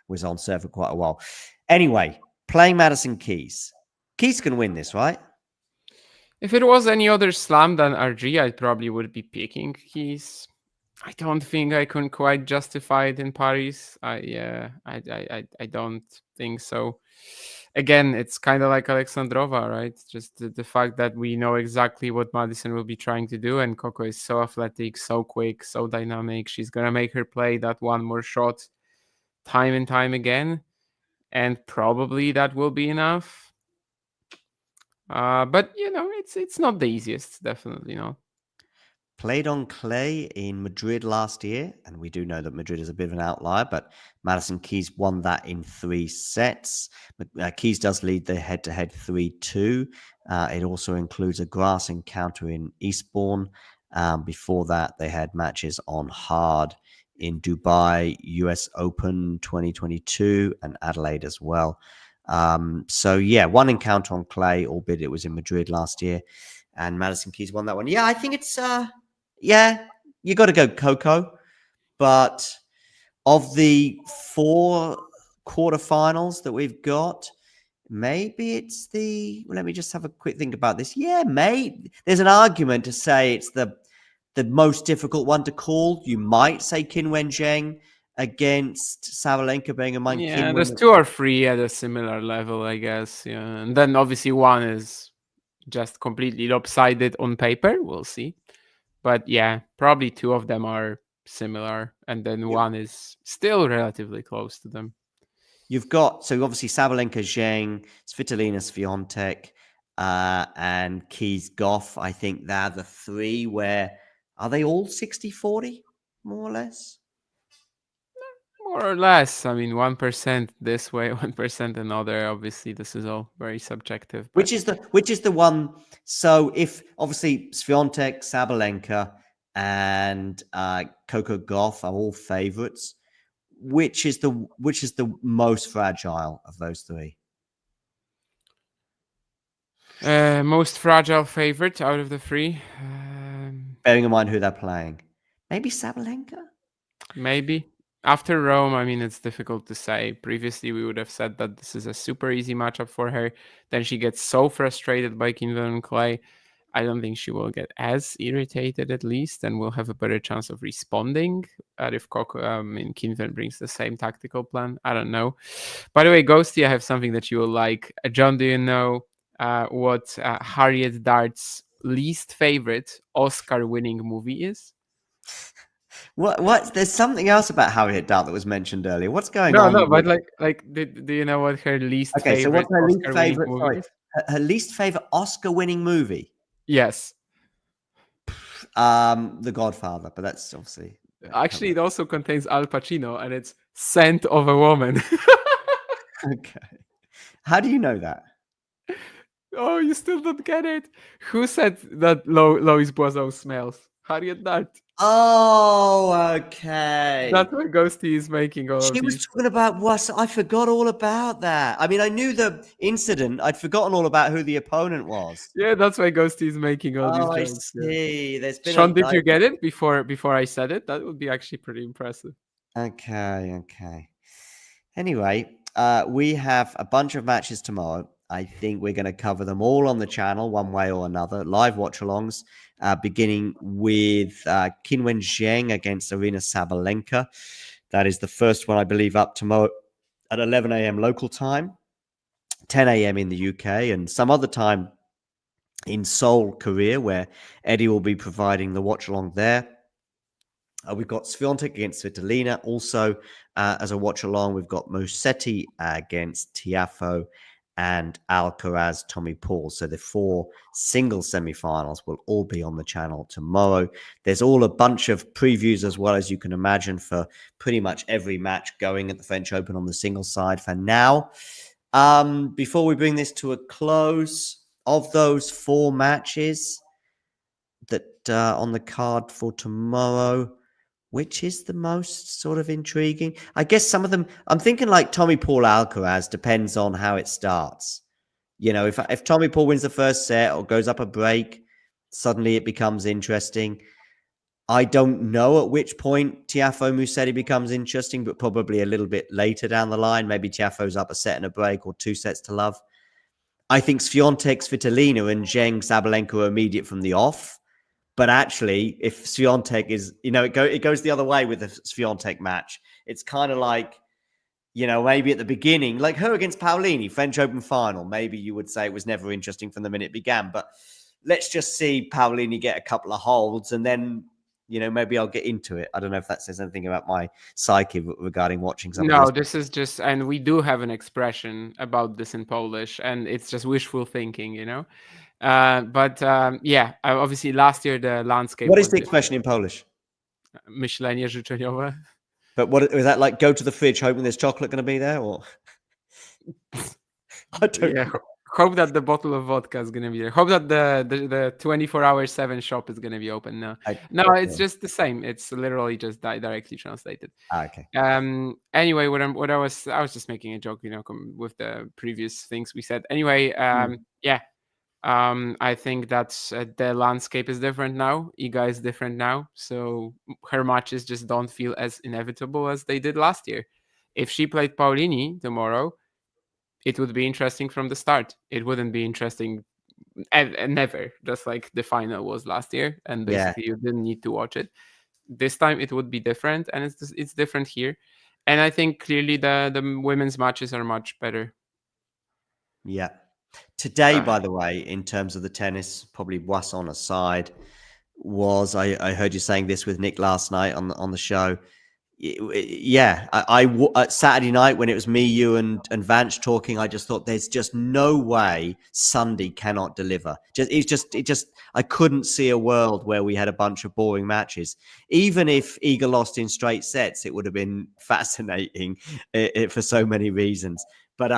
was on serve for quite a while. Anyway, playing Madison Keys. Keys can win this, right? If it was any other slam than RG, I probably would be picking Keys. I don't think I can quite justify it in Paris. I don't think so. Again, it's kind of like Alexandrova, right? Just the fact that we know exactly what Madison will be trying to do, and Coco is so athletic, so quick, so dynamic. She's gonna make her play that one more shot time and time again, and probably that will be enough. But it's not the easiest, definitely not. Played on clay in Madrid last year, and we do know that Madrid is a bit of an outlier, but Madison Keys won that in 3 sets. Keys does lead the head-to-head 3-2. It also includes a grass encounter in Eastbourne. Before that, they had matches on hard in Dubai, US Open 2022, and Adelaide as well. So yeah, 1 encounter on clay, albeit it was in Madrid last year, and Madison Keys won that one. Yeah, I think it's you got to go Coco, but of the 4 quarterfinals that we've got, maybe it's let me just have a quick think about this. Yeah, there's an argument to say it's the most difficult one to call. You might say Qinwen Zheng against Sabalenka, bearing in mind. Yeah, there's 2 or 3 at a similar level, I guess. Yeah, and then obviously one is just completely lopsided on paper. We'll see, but yeah, probably 2 of them are similar, and then one is still relatively close to them. You've got, so obviously Sabalenka, Zheng, Svitolina, Swiatek, and Keys, Gauff. I think they're the 3 where, are they all 60-40, more or less? More or less. I mean, 1% this way, 1% another. Obviously, this is all very subjective. Which is the one? So if obviously Swiatek, Sabalenka, and Coco Gauff are all favorites, which is the most fragile of those 3? Most fragile favorite out of the 3. Bearing in mind who they're playing, maybe Sabalenka. Maybe. After Rome, I mean, it's difficult to say. Previously, we would have said that this is a super easy matchup for her. Then she gets so frustrated by Qinwen and clay. I don't think she will get as irritated, at least, and will have a better chance of responding if Qinwen brings the same tactical plan. I don't know. By the way, Ghosty, I have something that you will like. John, do you know what Harriet Dart's least favorite Oscar-winning movie is? What? There's something else about Harriet Dart that was mentioned earlier. What's going on? No, but do you know what her least favorite? So what's her least favorite? Movie? Her least favorite Oscar-winning movie? Yes. The Godfather, but that's obviously. Actually, it also contains Al Pacino, and it's Scent of a Woman. Okay. How do you know that? Oh, you still don't get it? Who said that Lois Boisson smells? Harriet Dart. Oh, okay. That's what Ghosty is making all She of was these. talking about what? I forgot all about that. I mean, I knew the incident. I'd forgotten all about who the opponent was. Yeah, that's why Ghosty is making all Oh, I these jokes. Yeah. see. There's been Sean, did you get it before I said it? That would be actually pretty impressive. Okay. Anyway, we have a bunch of matches tomorrow. I think we're going to cover them all on the channel one way or another. Live watch-alongs, beginning with Qinwen Zheng against Arina Sabalenka. That is the first one, I believe, up tomorrow at 11 a.m. local time, 10 a.m. in the UK, and some other time in Seoul, Korea, where Eddie will be providing the watch-along there. We've got Swiatek against Svitolina. Also, as a watch-along, we've got Musetti against Tiafoe and Alcaraz, Tommy Paul. So the 4 single semifinals will all be on the channel tomorrow. There's all a bunch of previews as well, as you can imagine, for pretty much every match going at the French Open on the single side for now. Before we bring this to a close, of those 4 matches that on the card for tomorrow, which is the most sort of intriguing? I guess some of them, I'm thinking like Tommy Paul Alcaraz, depends on how it starts. You know, if Tommy Paul wins the first set or goes up a break, suddenly it becomes interesting. I don't know at which point Tiafoe Musetti becomes interesting, but probably a little bit later down the line. Maybe Tiafoe's up a set and a break or 2 sets to love. I think Swiatek, Svitolina and Zheng Sabalenka are immediate from the off. But actually, if Swiatek is, it goes the other way with the Swiatek match. It's kind of like, maybe at the beginning, like her against Paolini, French Open final, maybe you would say it was never interesting from the minute it began. But let's just see Paolini get a couple of holds and then, maybe I'll get into it. I don't know if that says anything about my psyche regarding watching something. No, this is just, and we do have an expression about this in Polish, and it's just wishful thinking, But obviously last year the landscape. What is the expression in Polish? Myślenie życzeniowe. But what is that like? Go to the fridge hoping there's chocolate going to be there, or I don't know. Hope that the bottle of vodka is going to be there. Hope that the 24-hour 7 shop is going to be open. No, it's just the same. It's literally just directly translated. Okay. Anyway, what I was just making a joke, with the previous things we said. Anyway, I think that the landscape is different now. Iga is different now. So her matches just don't feel as inevitable as they did last year. If she played Paolini tomorrow, it would be interesting from the start. It wouldn't be interesting never, just like the final was last year. And basically you didn't need to watch it. This time it would be different, and it's different here. And I think clearly the women's matches are much better. Yeah. Today, by the way, in terms of the tennis, probably Boisson aside, was I heard you saying this with Nick last night on the show. I Saturday night when it was me, you, and Vance talking, I just thought there's just no way Sunday cannot deliver. I couldn't see a world where we had a bunch of boring matches. Even if Iga lost in straight sets, it would have been fascinating for so many reasons. But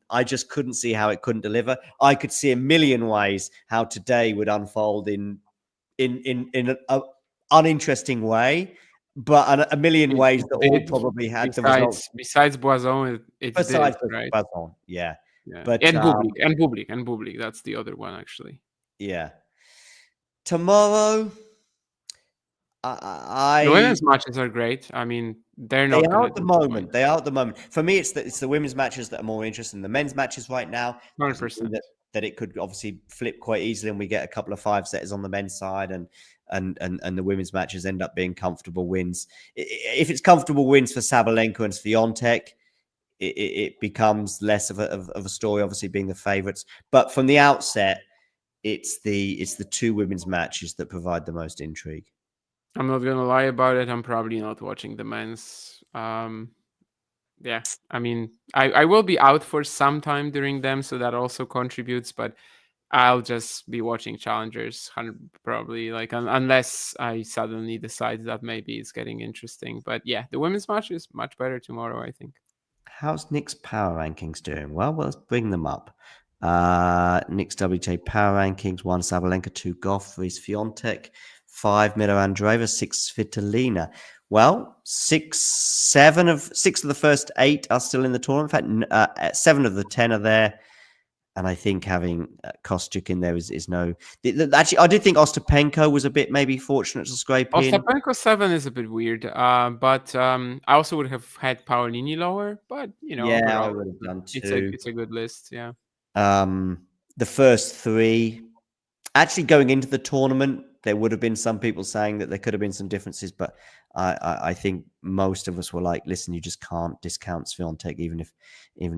I just couldn't see how it couldn't deliver. I could see a million ways how today would unfold in an uninteresting way, but a million ways that all probably had the results. Besides Boisson, Besides right? Boisson, yeah. But and Bublik, that's the other one actually. Yeah. Tomorrow, the women's matches are great. I mean, they are at the moment. They are at the moment. For me, it's the women's matches that are more interesting. The men's matches right now, 100%. That it could obviously flip quite easily, and we get a couple of 5-setters on the men's side, and the women's matches end up being comfortable wins. If it's comfortable wins for Sabalenka and Swiatek, it becomes less of a story, obviously being the favourites. But from the outset, it's the 2 women's matches that provide the most intrigue. I'm not gonna lie about it. I'm probably not watching the men's. Yeah, I mean, I will be out for some time during them, so that also contributes. But I'll just be watching challengers, probably, like unless I suddenly decide that maybe it's getting interesting. But yeah, the women's match is much better tomorrow, I think. How's Nick's power rankings doing? Well, let's bring them up. Nick's WTA Power Rankings: 1 Sabalenka, 2 Gauff, 3 Swiatek, 5 Miller Andreeva, 6 Svitolina. Well, six of the first 8 are still in the tournament. In fact, 7 of the 10 are there. And I think having Kostyuk in there is no. Actually, I did think Ostapenko was a bit maybe fortunate to scrape in. Ostapenko 7 is a bit weird, but I also would have had Paolini lower. But yeah, overall, I would have done too. It's a good list. Yeah. The first 3, actually going into the tournament, there would have been some people saying that there could have been some differences, but I think most of us were like, listen, you just can't discount Swiatek, even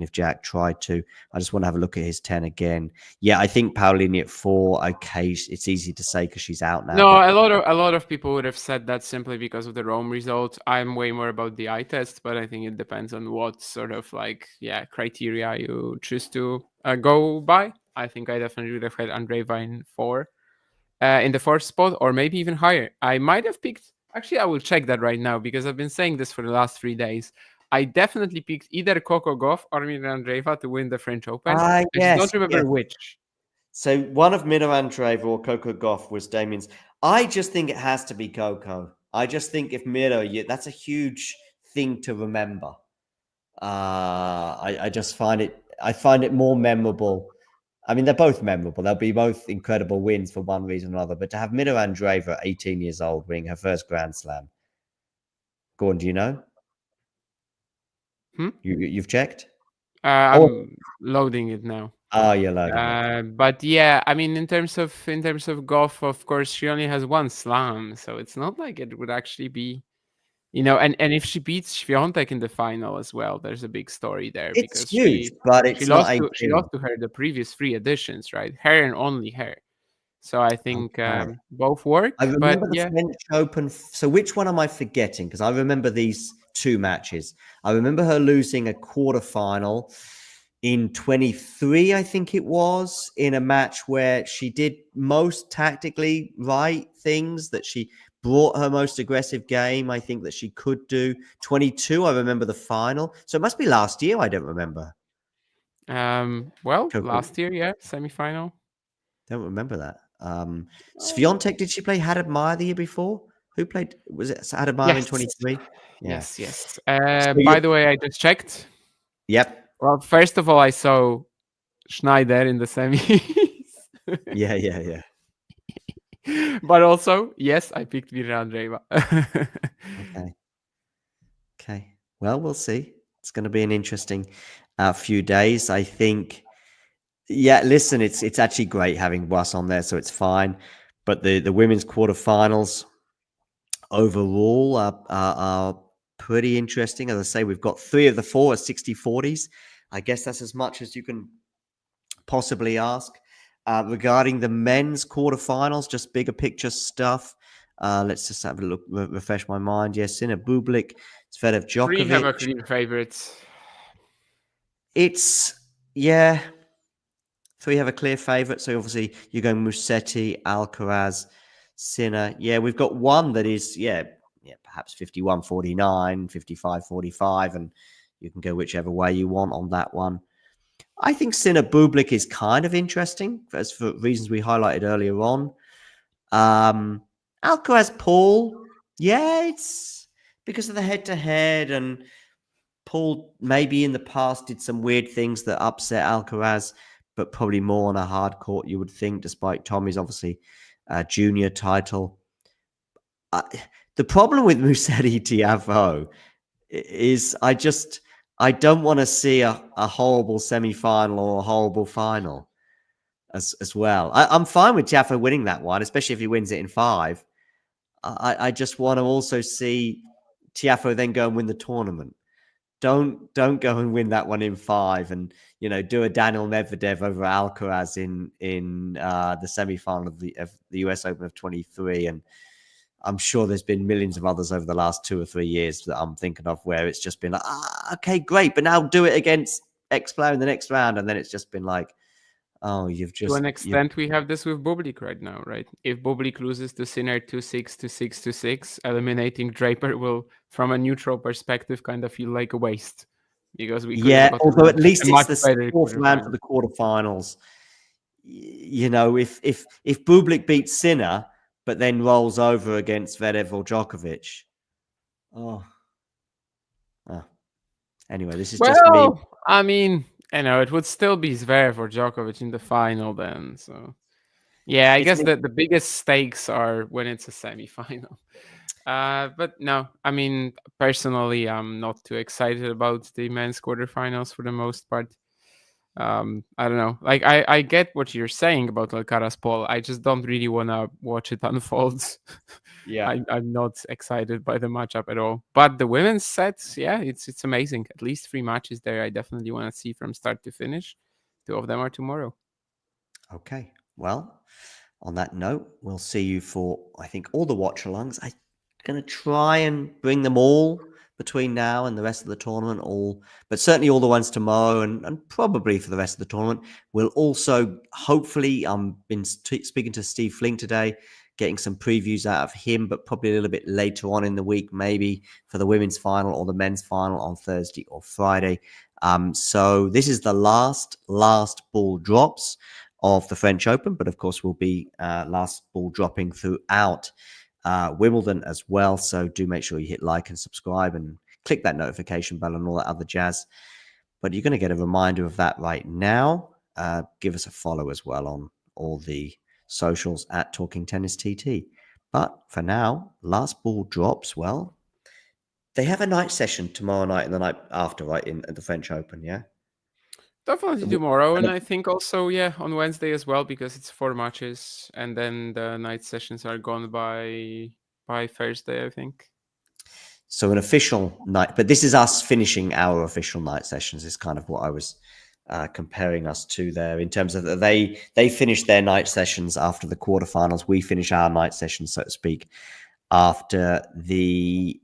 if Jack tried to. I just want to have a look at his 10 again. Yeah, I think Paolini at 4. Okay, it's easy to say because she's out now. No, a lot of people would have said that simply because of the Rome result. I'm way more about the eye test, but I think it depends on what sort of criteria you choose to go by. I think I definitely would have had Andreeva in 4. In the 4th spot, or maybe even higher. I might have picked. Actually, I will check that right now because I've been saying this for the last 3 days. I definitely picked either Coco Gauff or Mira Andreeva to win the French Open. I don't remember which. So one of Mira Andreeva or Coco Gauff was Damien's. I just think it has to be Coco. I just think if Mira, that's a huge thing to remember. I just find it. I find it more memorable. I mean, they're both memorable. They'll be both incredible wins for one reason or another. But to have Mira Andreeva at 18 years old winning her first Grand Slam. Gordon, do you know? You've checked? I'm loading it now. Oh, you're loading it. But yeah, I mean, in terms of Gauff, of course, she only has 1 slam, so it's not like it would actually be, and if she beats Swiatek in the final as well, there's a big story there because huge, but it's she lost to her the previous 3 editions, right? Her and only her. So I think both work. I remember the French Open. So which one am I forgetting? Because I remember these 2 matches. I remember her losing a quarterfinal in 23, I think it was, in a match where she did most tactically right things, that she brought her most aggressive game, I think, that she could do. 22, I remember the final. So it must be last year. I don't remember. Last year, yeah, semifinal. Don't remember that. Swiatek, did she play Haddad Meyer the year before? Who played? Was it Haddad Meyer in 23? Yeah. Yes. By the way, I just checked. Yep. Well, first of all, I saw Schneider in the semis. Yeah. But also, yes, I picked Mira Andreeva. Okay. Well, we'll see. It's going to be an interesting few days, I think. Yeah, listen, it's actually great having Boisson there, so it's fine. But the women's quarterfinals overall are pretty interesting. As I say, we've got 3 of the 4 are 60-40s. I guess that's as much as you can possibly ask. Regarding the men's quarterfinals, just bigger picture stuff. Let's just have a look, refresh my mind. Yes, Sinner, Bublik, Zverev, Djokovic. 3 have a clear favorites. Yeah. 3 have a clear favorite. So obviously you're going Musetti, Alcaraz, Sinner. Yeah, we've got one that is, perhaps 51-49, 55-45, and you can go whichever way you want on that one. I think Sinner Bublik is kind of interesting, as for reasons we highlighted earlier on. Alcaraz Paul, it's because of the head-to-head, and Paul maybe in the past did some weird things that upset Alcaraz, but probably more on a hard court, you would think, despite Tommy's obviously junior title. The problem with Musetti Tiafoe is I don't want to see a horrible semi-final or a horrible final as well. I'm fine with Tiafoe winning that one, especially if he wins it in 5. I just want to also see Tiafoe then go and win the tournament. Don't go and win that one in 5 and, do a Daniel Medvedev over Alcaraz in the semi-final of the US Open of 23. And I'm sure there's been millions of others over the last 2 or 3 years that I'm thinking of where it's just been like, okay, great, but now do it against X player in the next round. And then it's just been like, oh, you've just... To an extent, we have this with Bublik right now, right? If Bublik loses to Sinner 2-6 to 6-6, eliminating Draper will, from a neutral perspective, kind of feel like a waste because we could Yeah, have although at least a it's much the better fourth round for quarterfinal. the quarterfinals. You know, if Bublik beats Sinner, but then rolls over against Zverev or Djokovic, anyway, this is just me. Well, I mean, it would still be Zverev or Djokovic in the final then. So, yeah, I guess that the biggest stakes are when it's a semifinal. But no, I mean, personally, I'm not too excited about the men's quarterfinals for the most part. I don't know. Like, I get what you're saying about Alcaraz Paul. I just don't really want to watch it unfold. Yeah. I'm not excited by the matchup at all. But the women's sets, yeah, it's amazing. At least 3 matches there. I definitely want to see from start to finish. 2 of them are tomorrow. Okay. Well, on that note, we'll see you for, I think, all the watch-alongs. I'm going to try and bring them all between now and the rest of the tournament, but certainly all the ones tomorrow and probably for the rest of the tournament. We'll also, hopefully, been speaking to Steve Flink today, getting some previews out of him, but probably a little bit later on in the week, maybe for the women's final or the men's final on Thursday or Friday. So this is the last ball drops of the French Open, but of course will be last ball dropping throughout Wimbledon as well. So do make sure you hit like and subscribe and click that notification bell and all that other jazz. But you're going to get a reminder of that right now. Give us a follow as well on all the socials at Talking Tennis TT. But for now, last ball drops. Well, they have a night session tomorrow night and the night after, right, at the French Open, yeah? Definitely tomorrow, and I think also, yeah, on Wednesday as well, because it's 4 matches, and then the night sessions are gone by Thursday, I think. So an official night, but this is us finishing our official night sessions, is kind of what I was comparing us to there, in terms of that they finish their night sessions after the quarterfinals. We finish our night sessions, so to speak, after the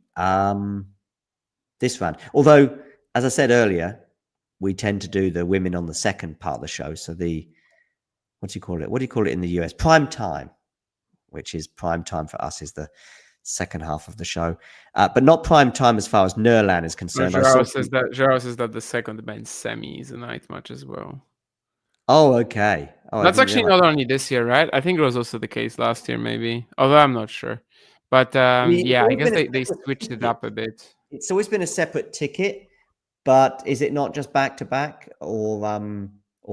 this round. Although, as I said earlier, we tend to do the women on the second part of the show. So what do you call it? What do you call it in the US? Prime time, which is prime time for us, is the second half of the show, but not prime time as far as Nerland is concerned. Joao says that the second men's semi is a night match as well. Oh, okay. That's actually not only this year, right? I think it was also the case last year, maybe. Although I'm not sure. But yeah, I guess they switched it up a bit. It's always been a separate ticket, but is it not just back to back, or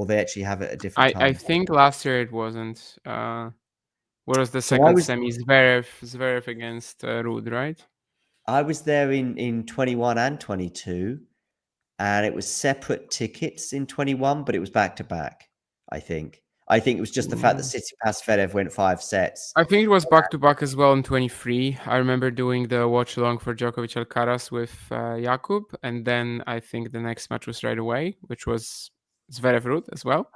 they actually have it at different times? I think last year it wasn't. What was the second semi? Zverev against Ruud, right? I was there in 21 and 22, and it was separate tickets in 21, but it was back to back. I think it was just the fact that Tsitsipas Zverev went 5 sets. I think it was back to back as well in 23. I remember doing the watch along for Djokovic Alcaraz with Jakub, and then I think the next match was right away, which was Zverev Ruud as well.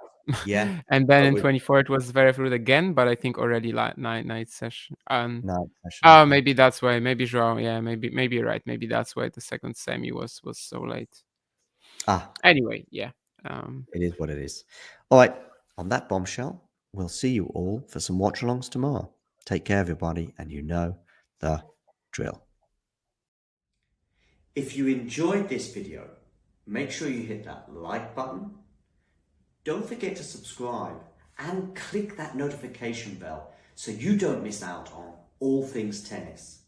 Yeah. And then in 24 it was Zverev Ruud again, but I think already night session. Oh, maybe that's why. Maybe Joao. Yeah, maybe you're right. Maybe that's why the second semi was so late. Anyway, yeah. It is what it is. All right. On that bombshell, we'll see you all for some watch-alongs tomorrow. Take care, everybody, and you know the drill. If you enjoyed this video, make sure you hit that like button. Don't forget to subscribe and click that notification bell so you don't miss out on all things tennis.